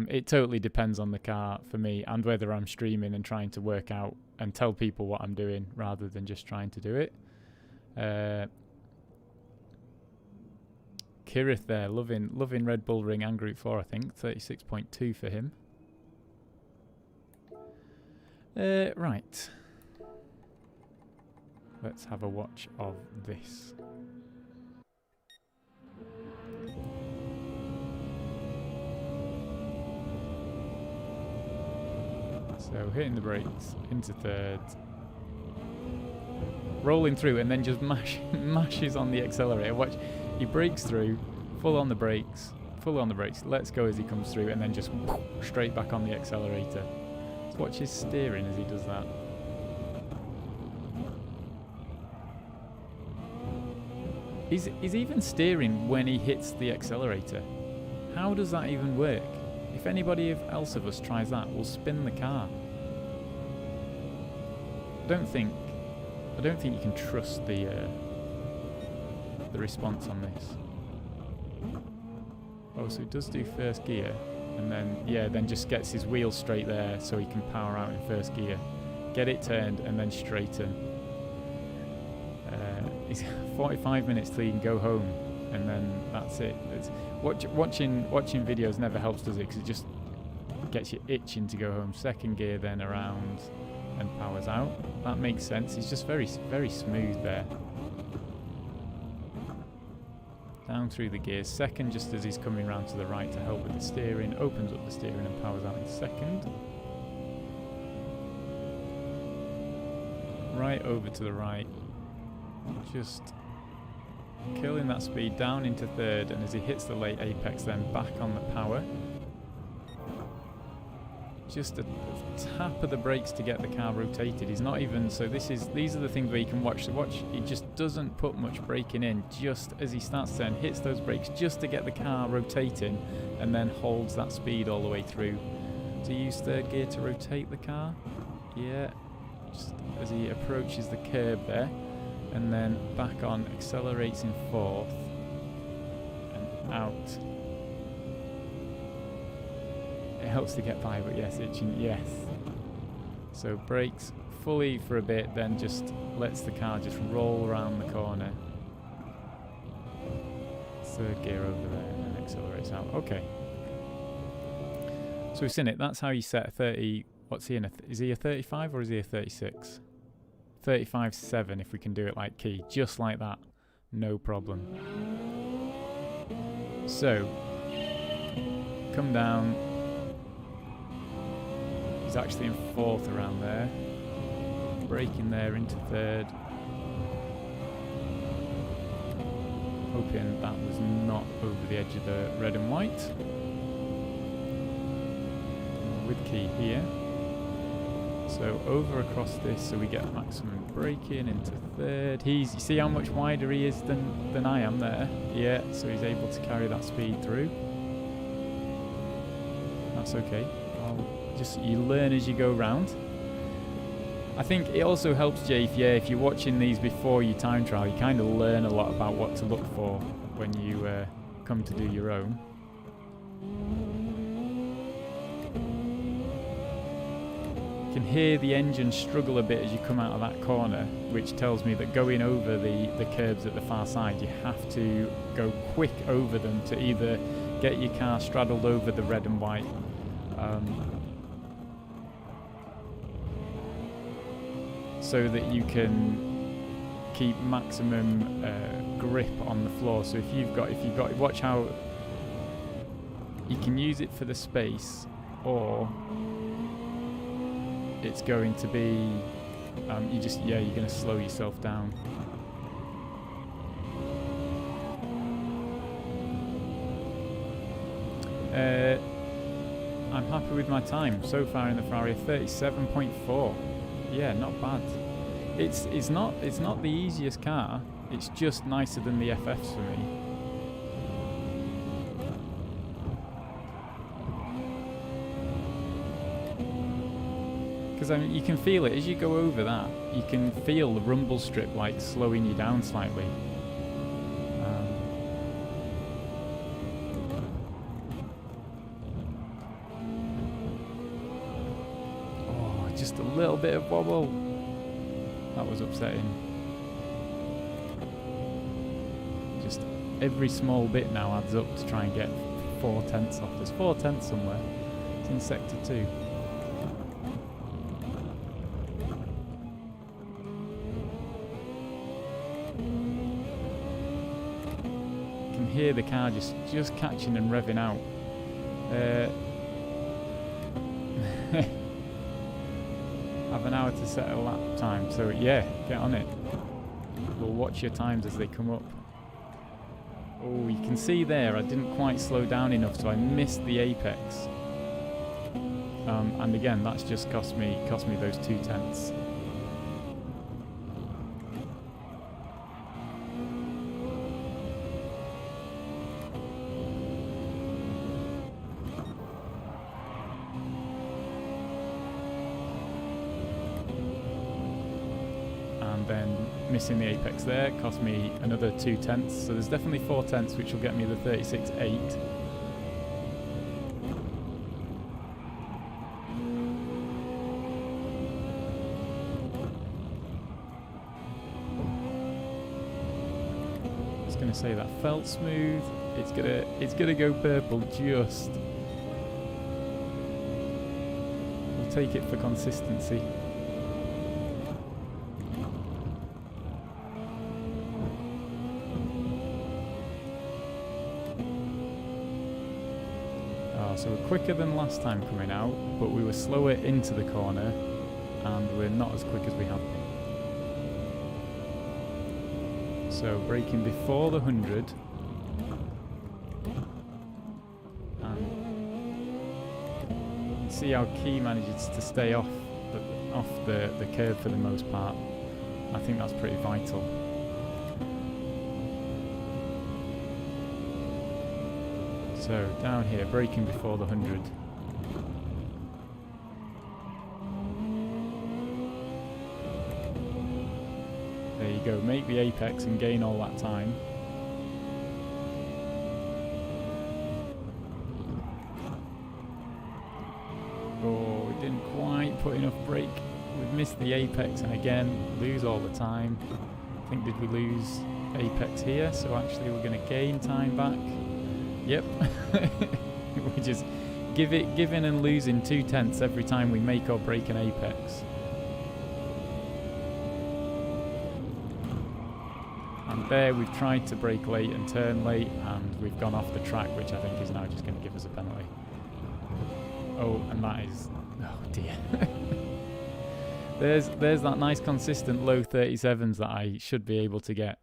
It totally depends on the car for me and whether I'm streaming and trying to work out and tell people what I'm doing rather than just trying to do it. Kirith there, loving Red Bull Ring and Group 4, I think. 36.2 for him. Right. Let's have a watch of this. So hitting the brakes into third, rolling through, and then just mashes on the accelerator. Watch, he brakes through, full on the brakes. Let's go as he comes through, and then just straight back on the accelerator. Let's watch his steering as he does that. He's even steering when he hits the accelerator. How does that even work? If anybody else of us tries that, we'll spin the car. I don't think you can trust the response on this. Oh, so he does do first gear, and then just gets his wheels straight there so he can power out in first gear, get it turned, and then straighten. He's 45 minutes till he can go home, and then that's it. Watching videos never helps, does it? Because it just gets you itching to go home. Second gear, then around, and powers out. That makes sense. He's just very, very smooth there. Down through the gears. Second, just as he's coming round to the right to help with the steering. Opens up the steering and powers out in second. Right over to the right. Just killing that speed down into third, and as he hits the late apex, then back on the power. Just a tap of the brakes to get the car rotated. He's not even, so these are the things where you can watch. He just doesn't put much braking in. Just as he starts to turn, hits those brakes just to get the car rotating, and then holds that speed all the way through. To use third gear to rotate the car. Yeah, just as he approaches the curb there. And then back on, accelerates in fourth, and out. It helps to get by, but yes, itching, yes. So brakes fully for a bit, then just lets the car just roll around the corner. Third gear over there, and then accelerates out. Okay. So we've seen it. That's how you set a 30. What's he in? Is he a 35 or is he a 36? 35.7 if we can do it like Key, just like that, no problem. So, come down. He's actually in fourth around there. Braking there into third. Hoping that was not over the edge of the red and white. With Key here. So over across this, so we get maximum braking into third. You see how much wider he is than I am there? Yeah, so he's able to carry that speed through. That's okay. You learn as you go round. I think it also helps, Jay, if you're watching these before you time trial, you kind of learn a lot about what to look for when you come to do your own. You can hear the engine struggle a bit as you come out of that corner, which tells me that going over the curbs at the far side, you have to go quick over them to either get your car straddled over the red and white, so that you can keep maximum grip on the floor. So if you've got, watch how you can use it for the space, or it's going to be, you're going to slow yourself down. I'm happy with my time so far in the Ferrari, 37.4. Yeah, not bad. It's not the easiest car. It's just nicer than the FFs for me. Because I mean, you can feel it as you go over that. You can feel the rumble strip like slowing you down slightly. Just a little bit of wobble. That was upsetting. Just every small bit now adds up to try and get 4/10 off. There's 4/10 somewhere. It's in sector 2. You can hear the car just catching and revving out. Have an hour to set a lap time, so yeah, get on it. We'll watch your times as they come up. Oh, you can see there I didn't quite slow down enough, so I missed the apex. And again, that's just cost me those 2/10. Then missing the apex there cost me another 2/10, so there's definitely 4/10, which will get me the 36.8. I was going to say that felt smooth. It's gonna go purple just. We'll take it for consistency. So we're quicker than last time coming out, but we were slower into the corner, and we're not as quick as we have been. So braking before the 100, and you can see how Key manages to stay off the curb for the most part. I think that's pretty vital. So down here, braking before the 100. There you go, make the apex and gain all that time. Oh, we didn't quite put enough brake. We've missed the apex and again, lose all the time. I think, did we lose apex here? So actually we're going to gain time back. Yep, we just giving and losing 2/10 every time we make or break an apex. And there we've tried to brake late and turn late, and we've gone off the track, which I think is now just going to give us a penalty. Oh, and that is, oh dear. There's that nice consistent low 37s that I should be able to get.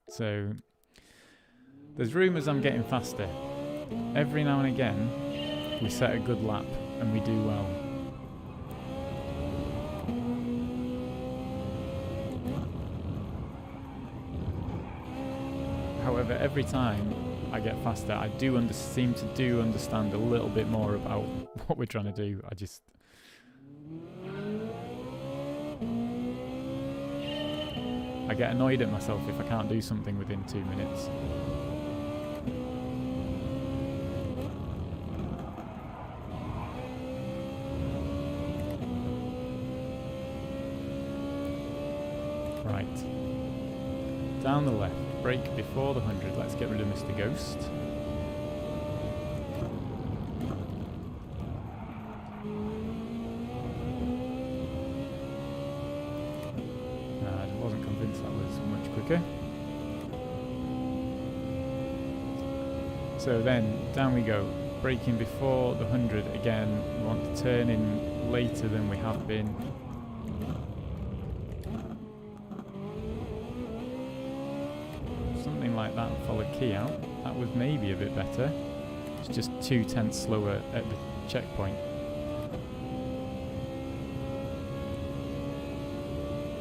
So there's rumours I'm getting faster. Every now and again, we set a good lap and we do well. However, every time I get faster, I seem to understand a little bit more about what we're trying to do. I get annoyed at myself if I can't do something within 2 minutes. Right. Down the left. Brake before the 100. Let's get rid of Mr. Ghost. I wasn't convinced that was much quicker. So then, down we go. Braking before the 100 again. We want to turn in later than we have been. Something like that and follow key out. That was maybe a bit better. It's just 2/10 slower at the checkpoint.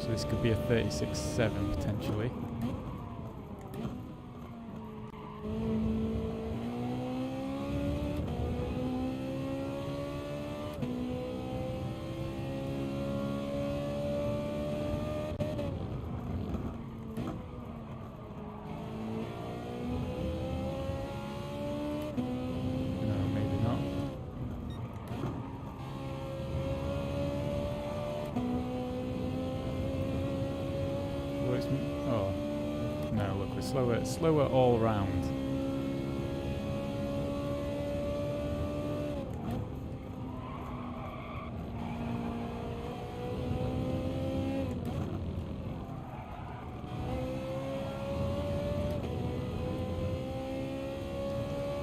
So this could be a 36.7 potentially. Oh, no, look, we're slower all round.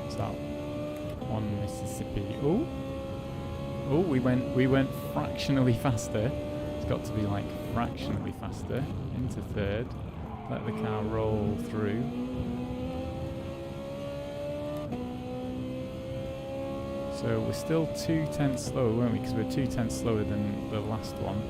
What's that? On Mississippi. Oh, we went fractionally faster. It's got to be like fractionally faster. Into third. Let the car roll through. So we're still 2/10 slower, weren't we? Because we're 2/10 slower than the last one.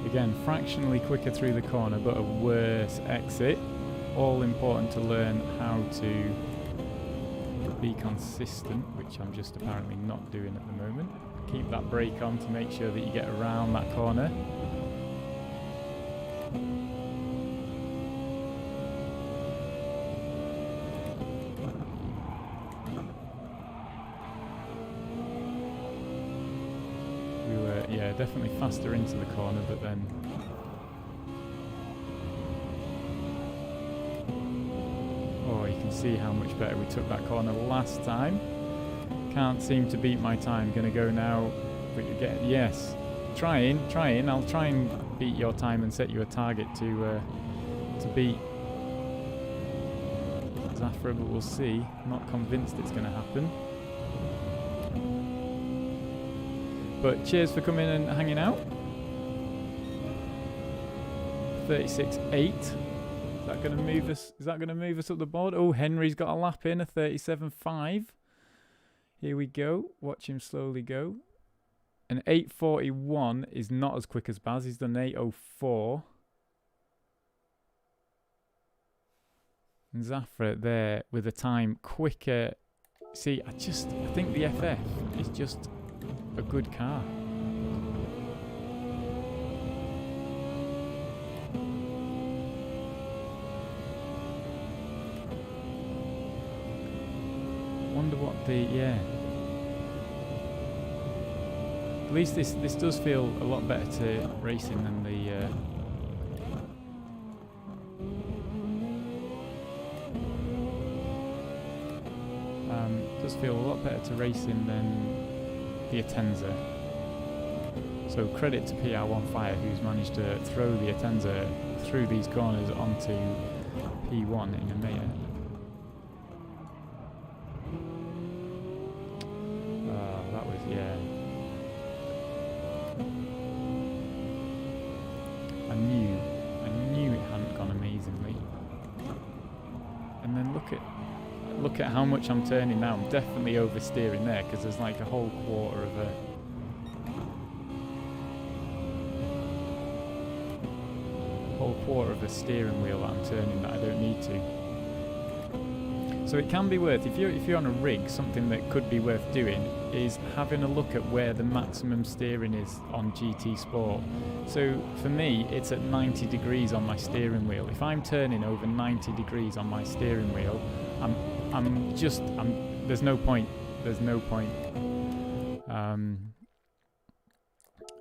Again, fractionally quicker through the corner, but a worse exit. All important to learn how to be consistent, which I'm just apparently not doing at the moment. Keep that brake on to make sure that you get around that corner. Yeah, definitely faster into the corner, but then oh, you can see how much better we took that corner last time. Can't seem to beat my time. Gonna go now. Yes, trying. I'll try and beat your time and set you a target to beat Zafra, but we'll see. Not convinced it's gonna happen. But cheers for coming and hanging out. 36.8. Is that going to move us? Is that going to move us up the board? Oh, Henry's got a lap in, a 37.5. Here we go. Watch him slowly go. An 8.41 is not as quick as Baz. He's done 8.04. And Zafra there with a time quicker. See, I think the FF is just a good car. Wonder what at least this does feel a lot better to racing than the does feel a lot better to racing than the Atenza. So credit to PR1 Fire, who's managed to throw the Atenza through these corners onto P1 in EMEA. That was, yeah. I knew it hadn't gone amazingly. And then look at how much I'm turning now. I'm definitely oversteering there because there's like a whole quarter of a steering wheel that I'm turning that I don't need to. So it can be worth, if you're on a rig, something that could be worth doing is having a look at where the maximum steering is on GT Sport. So for me, it's at 90 degrees on my steering wheel. If I'm turning over 90 degrees on my steering wheel, there's no point. There's no point.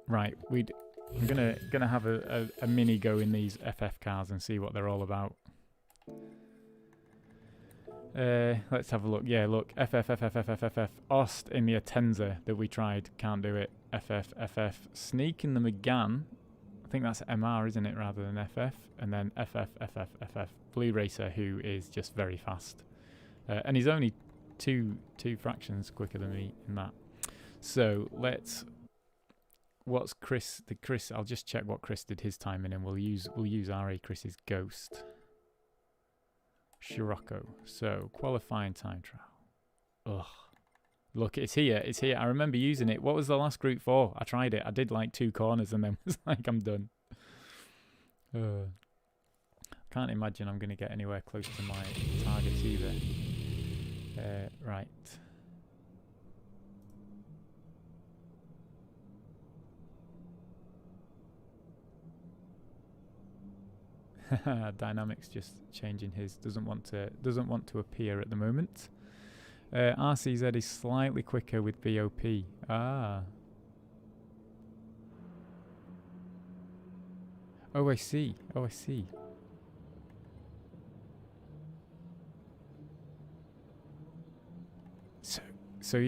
Right, I'm gonna have a mini go in these FF cars and see what they're all about. Let's have a look. Yeah, look. FF. Ost in the Atenza that we tried. Can't do it. FF. Sneak in the Megane. I think that's MR, isn't it, rather than FF? And then FF. Blue Racer, who is just very fast. And he's only two fractions quicker than me in that. So, what's Chris... I'll just check what Chris did his time in, and we'll use RA Chris's Ghost. Scirocco. So, qualifying time trial. Ugh. Look, it's here. It's here. I remember using it. What was the last Group 4? I tried it. I did like 2 corners and then was like, I'm done. Can't imagine I'm going to get anywhere close to my targets either. Right. Dynamics just changing his, doesn't want to appear at the moment. RCZ is slightly quicker with BOP. Oh, I see. So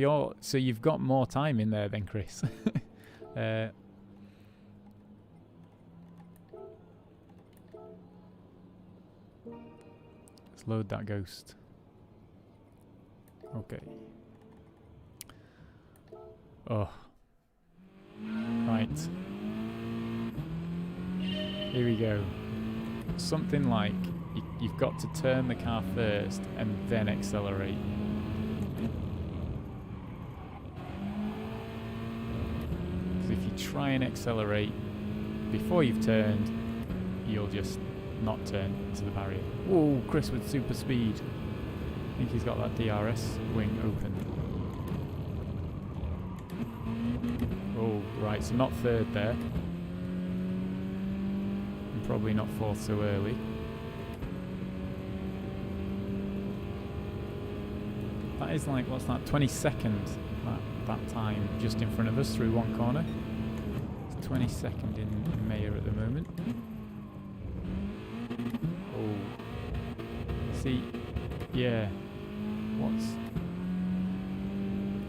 you've got more time in there than Chris. Let's load that Ghost. Okay. Oh. Right. Here we go. Something like you've got to turn the car first and then accelerate. Because if you try and accelerate before you've turned, you'll just not turn into the barrier. Whoa, Chris with super speed. I think he's got that DRS wing open. Oh, right, so not third there. And probably not fourth so early. That is like, what's that, 22nd that time just in front of us through one corner. It's 22nd in Mayer at the moment. Oh. See, yeah.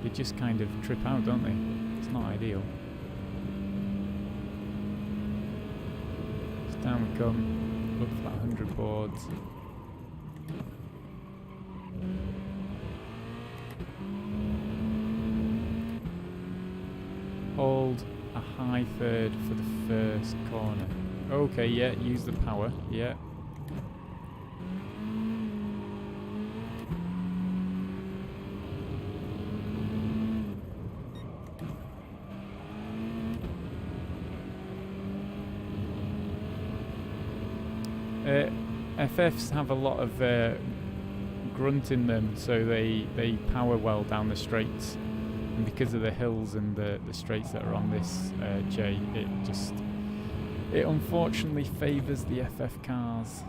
They just kind of trip out, don't they? It's not ideal. So down we come. Look for that 100 boards. Hold a high third for the first corner. Okay, yeah, use the power, yeah. FFs have a lot of grunt in them, so they power well down the straights, and because of the hills and the straights that are on this J, it unfortunately favours the FF cars.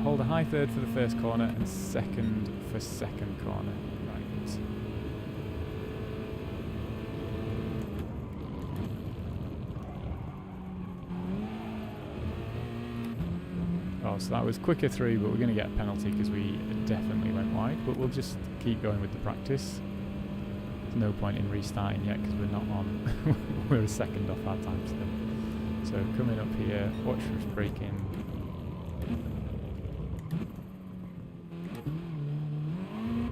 Hold a high third for the first corner and second for second corner. Right. Oh, so that was quicker through, but we're going to get a penalty because we definitely went wide. But we'll just keep going with the practice. There's no point in restarting yet because we're not on. We're a second off our time still. So coming up here, watch for us braking.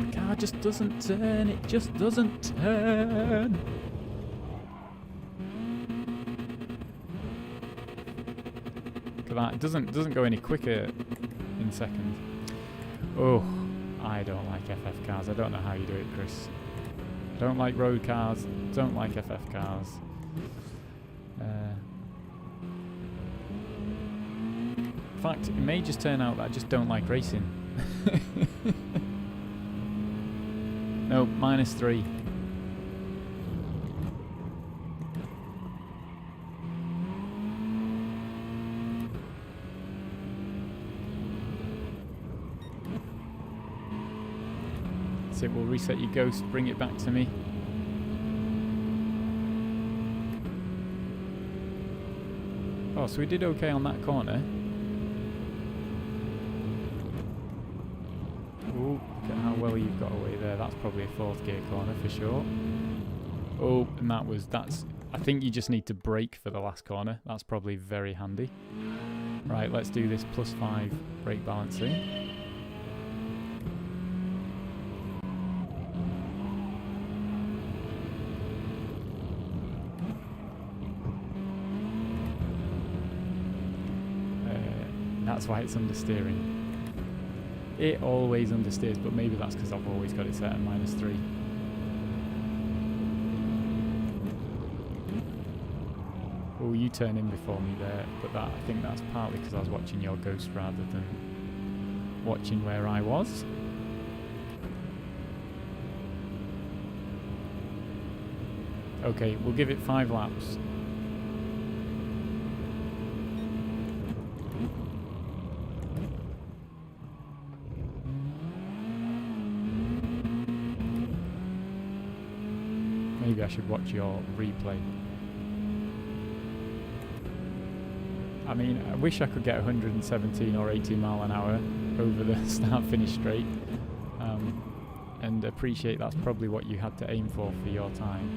The car just doesn't turn. It just doesn't turn. That it doesn't go any quicker in second. Oh, I don't like FF cars. I don't know how you do it, Chris. Don't like road cars. Don't like FF cars. fact, it may just turn out that I just don't like racing. No, -3. That's it, we'll reset your ghost, bring it back to me. Oh, so we did okay on that corner. Oh, look at how well you've got away there. That's probably a 4th gear corner for sure. Oh, and that's... I think you just need to brake for the last corner. That's probably very handy. Right, let's do this +5 brake balancing. That's why it's understeering. It always understeers, but maybe that's because I've always got it set at -3. Oh, you turn in before me there, but I think that's partly because I was watching your ghost rather than watching where I was. Okay, we'll give it 5 laps. Maybe I should watch your replay. I mean, I wish I could get 117 or 18 mile an hour over the start-finish straight, and appreciate that's probably what you had to aim for your time.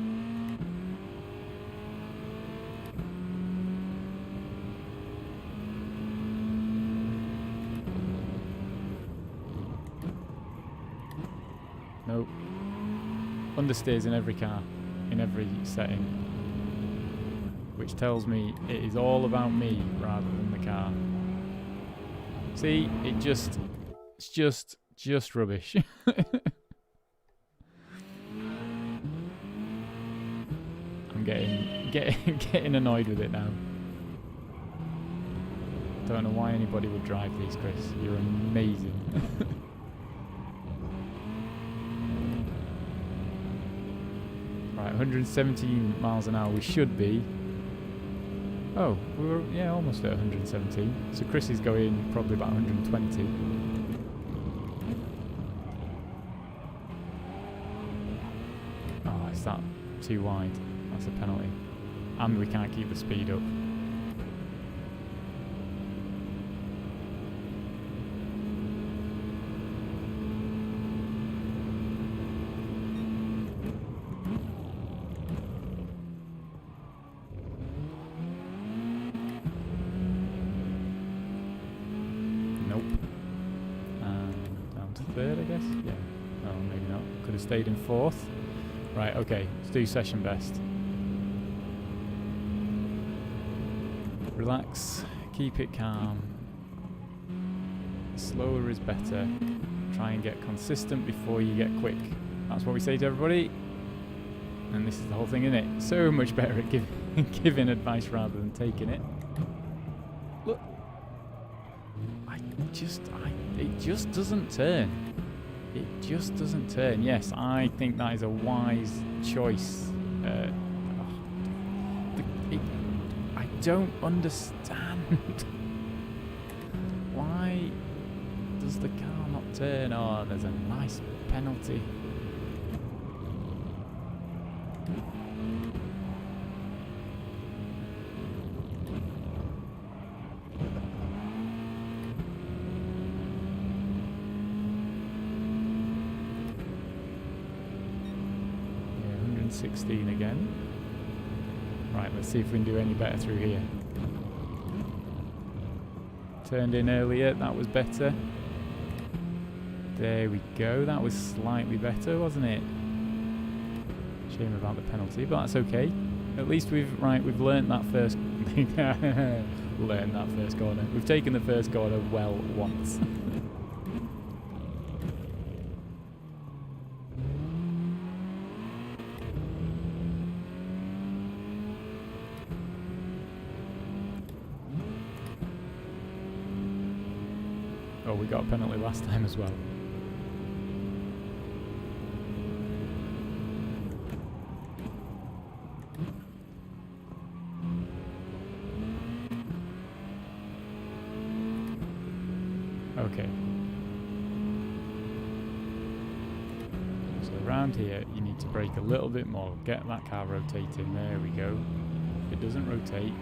Nope. Understeers in every car, in every setting, which tells me it is all about me rather than the car. See, it's just rubbish. I'm getting annoyed with it now. Don't know why anybody would drive these, Chris. You're amazing. Right, 117 miles an hour we should be. Oh, we were, yeah, almost at 117. So Chris is going probably about 120. Oh, is that too wide? That's a penalty. And we can't keep the speed up. Third, I guess? Yeah. Oh, maybe not. Could have stayed in 4th. Right, okay. Let's do session best. Relax. Keep it calm. Slower is better. Try and get consistent before you get quick. That's what we say to everybody. And this is the whole thing, isn't it? So much better at giving advice rather than taking it. Look. It just doesn't turn. It just doesn't turn. Yes, I think that is a wise choice. I don't understand. Why does the car not turn? Oh, there's a nice penalty. Yeah, 116 again. Right, let's see if we can do any better through here. Turned in earlier, that was better. There we go, that was slightly better, wasn't it? Shame about the penalty, but that's okay. At least we've learnt that first learned that first corner. We've taken the first corner well once. Oh, we got a penalty last time as well. Okay. So around here, you need to brake a little bit more. Get that car rotating. There we go. If it doesn't rotate,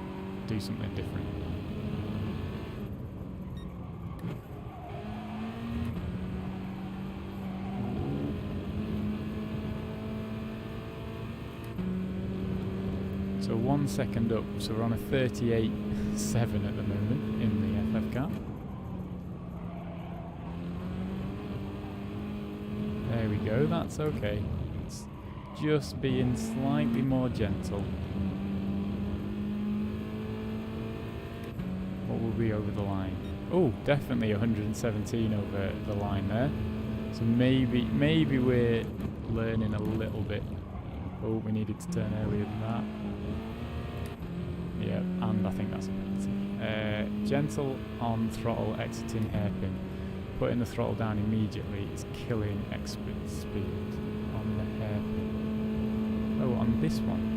do something different. So 1 second up. So we're on a 38.7 at the moment in the FF car. There we go, that's okay. It's just being slightly more gentle. What will be over the line? Oh, definitely 117 over the line there. So maybe we're learning a little bit. Oh, we needed to turn earlier than that. Yeah, and I think that's a penalty. Gentle on throttle, exiting hairpin. Putting the throttle down immediately is killing expert speed on the hairpin. Oh, on this one.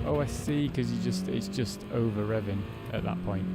Oh, I see, because it's just over revving at that point.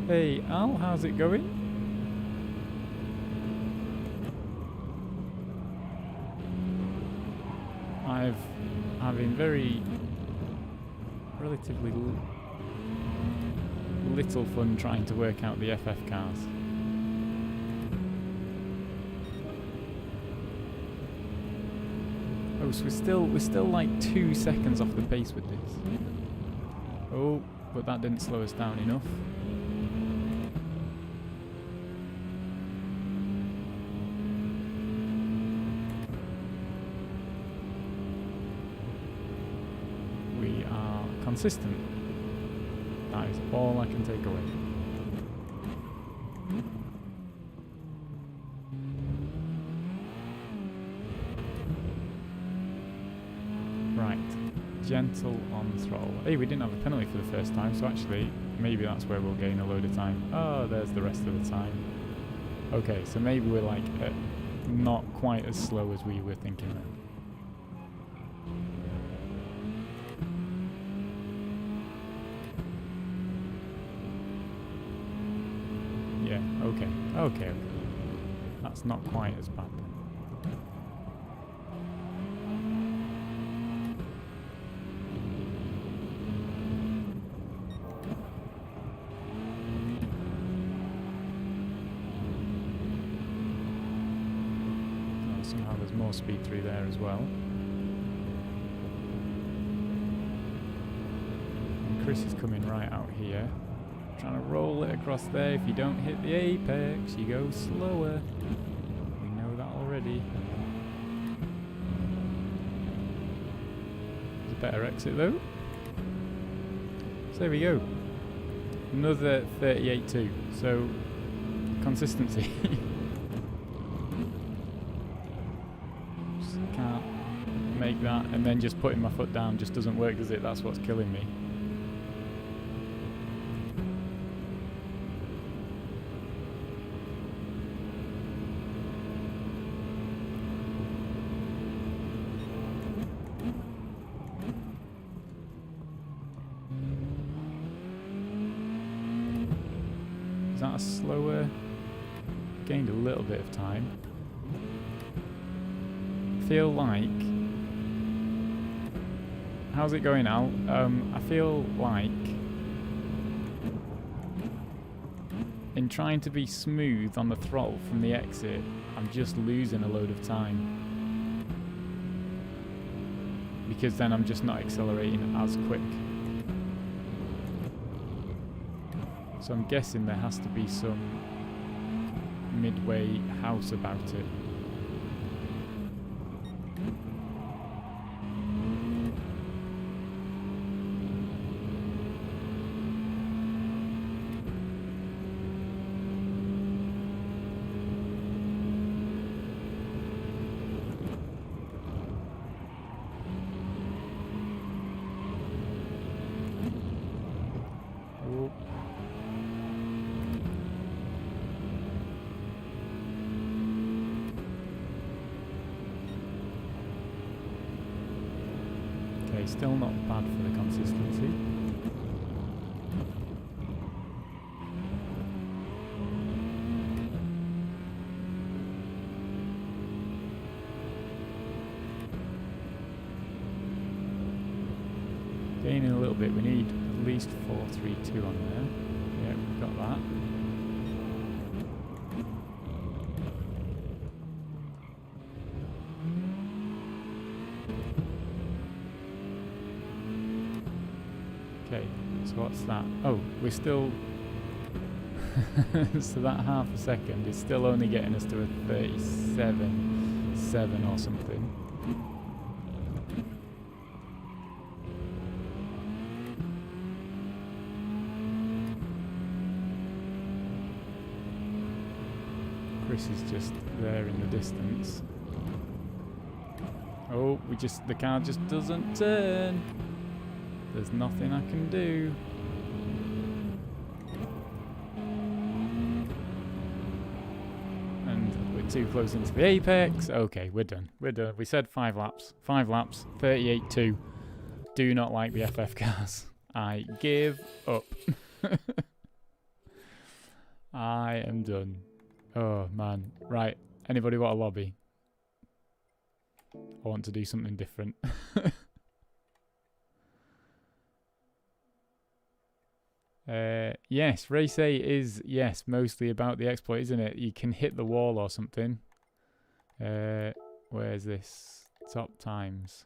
Hey Al, how's it going? I've been very relatively little fun trying to work out the FF cars. Oh, so we're still like 2 seconds off the pace with this. Oh, but that didn't slow us down enough. Consistent. That is all I can take away. Right, gentle on throttle. Hey, we didn't have a penalty for the first time, so actually maybe that's where we'll gain a load of time. Oh, there's the rest of the time. Okay, so maybe we're like not quite as slow as we were thinking then. Okay. That's not quite as bad then. Oh, somehow there's more speed through there as well. And Chris is coming right out here. Trying to roll it across there. If you don't hit the apex, you go slower. We know that already. There's a better exit though. So there we go. Another 38.2. So consistency. Just can't make that, and then just putting my foot down just doesn't work, does it? That's what's killing me. Is that a slower? Gained a little bit of time. Feel like... How's it going, Al? I feel like in trying to be smooth on the throttle from the exit, I'm just losing a load of time. Because then I'm just not accelerating as quick. So I'm guessing there has to be some midway house about it. Still not bad for the consistency. Gaining a little bit, we need at least 432 on there. Yeah, we've got that. Okay, so what's that? Oh, we're still... so that half a second is still only getting us to a 37.7 or something. Chris is just there in the distance. Oh, the car just doesn't turn. There's nothing I can do. And we're too close into the apex. Okay, we're done. We're done. We said 5 laps. 5 laps. 38.2. Do not like the FF cars. I give up. I am done. Oh, man. Right. Anybody want a lobby? I want to do something different. Yes, race A is, yes, mostly about the exploit, isn't it? You can hit the wall or something. Where's this? Top times.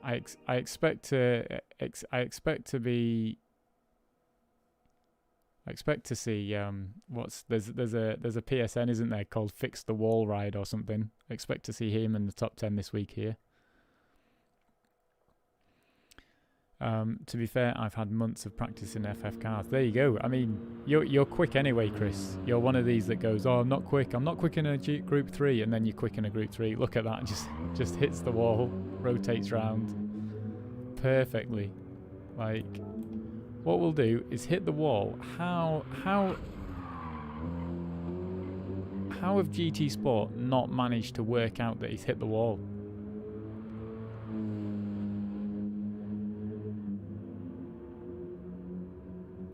I expect to see there's a PSN, isn't there, called Fix the Wall Ride or something. I expect to see him in the top 10 this week here. To be fair, I've had months of practice in FF cars. There you go. I mean, you're quick anyway, Chris. You're one of these that goes, oh, I'm not quick in a Group 3, and then you're quick in a Group 3. Look at that, just hits the wall, rotates round perfectly. Like, what we'll do is hit the wall. How have GT Sport not managed to work out that he's hit the wall?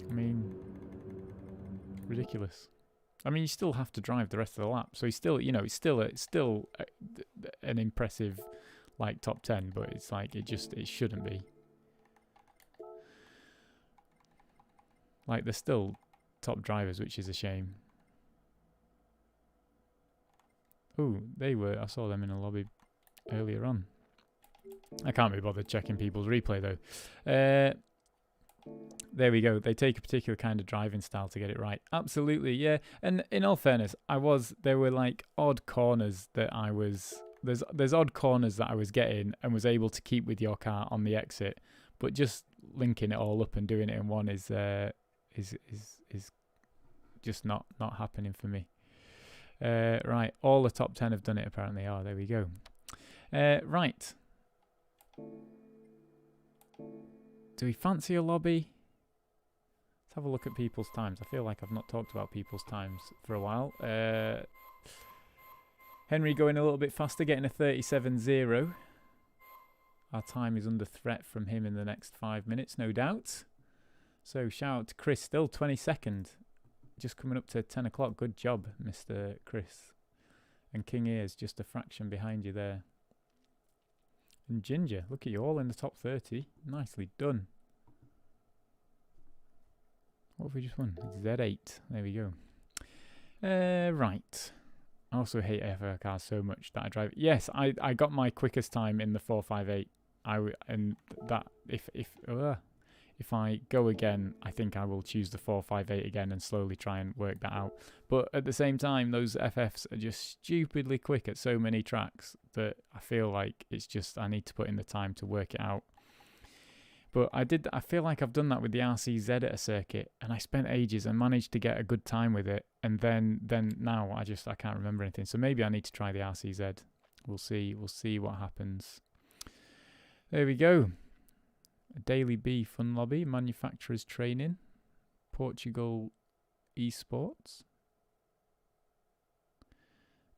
I mean, ridiculous. I mean, you still have to drive the rest of the lap, so he's still, it's still an impressive, like, top 10, but it's like it shouldn't be. Like, they're still top drivers, which is a shame. Ooh, I saw them in a lobby earlier on. I can't be bothered checking people's replay though. There we go. They take a particular kind of driving style to get it right. Absolutely, yeah. And in all fairness, there were like odd corners that there's odd corners that I was getting and was able to keep with your car on the exit, but just linking it all up and doing it in one is just not happening for me. Right, all the top 10 have done it apparently. Oh, there we go. Right. Do we fancy a lobby? Let's have a look at people's times. I feel like I've not talked about people's times for a while. Henry going a little bit faster, getting a 37.0. Our time is under threat from him in the next 5 minutes, no doubt. So shout out to Chris, still 22nd. Just coming up to 10 o'clock. Good job, Mr. Chris. And King Ears just a fraction behind you there. And Ginger, look at you all in the top 30. Nicely done. What have we just won? It's Z8. There we go. Right. I also hate AFR cars so much that I drive. Yes, I got my quickest time in the 458. And that if I go again, I think I will choose the 458 again and slowly try and work that out. But at the same time, those FFs are just stupidly quick at so many tracks that I feel like it's just I need to put in the time to work it out. But I feel like I've done that with the RCZ at a circuit, and I spent ages and managed to get a good time with it, and then now I can't remember anything. So maybe I need to try the RCZ. We'll see what happens. There we go. A Daily B Fun Lobby, Manufacturers Training, Portugal Esports,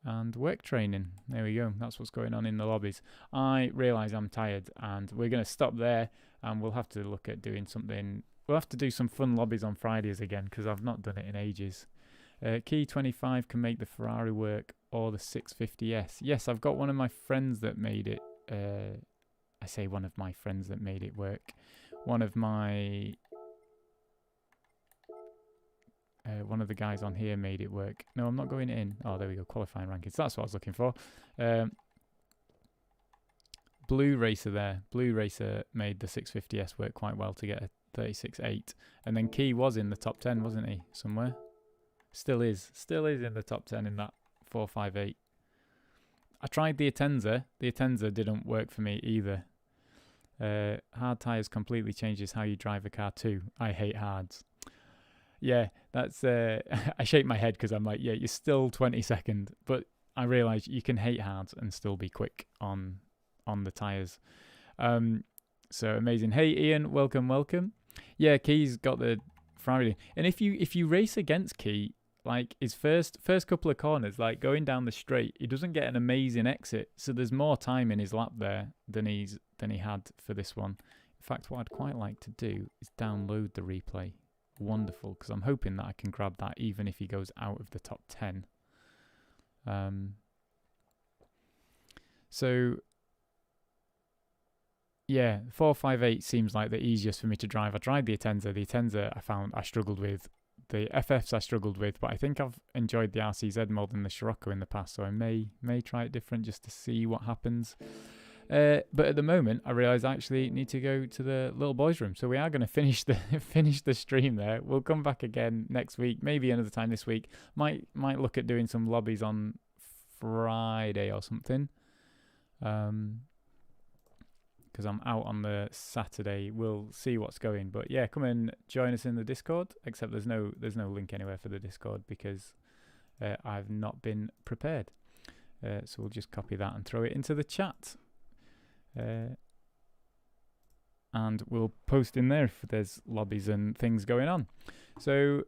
and work training. There we go. That's what's going on in the lobbies. I realise I'm tired, and we're going to stop there, and we'll have to look at doing something. We'll have to do some fun lobbies on Fridays again, because I've not done it in ages. Key 25 can make the Ferrari work or the 650S. Yes, I've got one of my friends that made it. I say one of my friends that made it work. One of the guys on here made it work. No, I'm not going in. Oh, there we go. Qualifying rankings. That's what I was looking for. Blue Racer there. Blue Racer made the 650S work quite well to get a 36.8. And then Key was in the top 10, wasn't he? Somewhere. Still is in the top 10 in that 458. I tried the Atenza. The Atenza didn't work for me either. Hard tyres completely changes how you drive a car too. I hate hards. Yeah, that's I shake my head because I'm like, yeah, you're still 22nd, but I realise you can hate hards and still be quick on the tyres. So amazing. Hey Ian, welcome. Yeah, Key's got the Ferrari, and if you race against Key, like his first couple of corners, like going down the straight, he doesn't get an amazing exit, so there's more time in his lap there than he had for this one. In fact, what I'd quite like to do is download the replay. Wonderful, because I'm hoping that I can grab that even if he goes out of the top 10. So yeah, 458 seems like the easiest for me to drive. I tried the Atenza. The Atenza I found I struggled with. The FFs I struggled with, but I think I've enjoyed the RCZ more than the Scirocco in the past, so I may try it different just to see what happens. But at the moment, I realise I actually need to go to the little boys' room, so we are going to finish the stream there. We'll come back again next week, maybe another time this week. Might look at doing some lobbies on Friday or something. Because I'm out on the Saturday. We'll see what's going. But yeah, come and join us in the Discord. Except there's no link anywhere for the Discord because I've not been prepared. So we'll just copy that and throw it into the chat. And we'll post in there if there's lobbies and things going on. So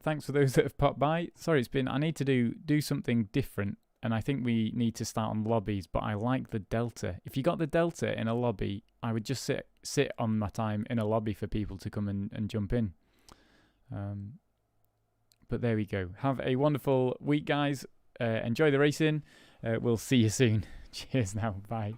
thanks for those that have popped by. Sorry, I need to do something different. And I think we need to start on lobbies, but I like the Delta. If you got the Delta in a lobby, I would just sit on my time in a lobby for people to come and jump in. But there we go. Have a wonderful week, guys. Enjoy the racing. We'll see you soon. Cheers now. Bye.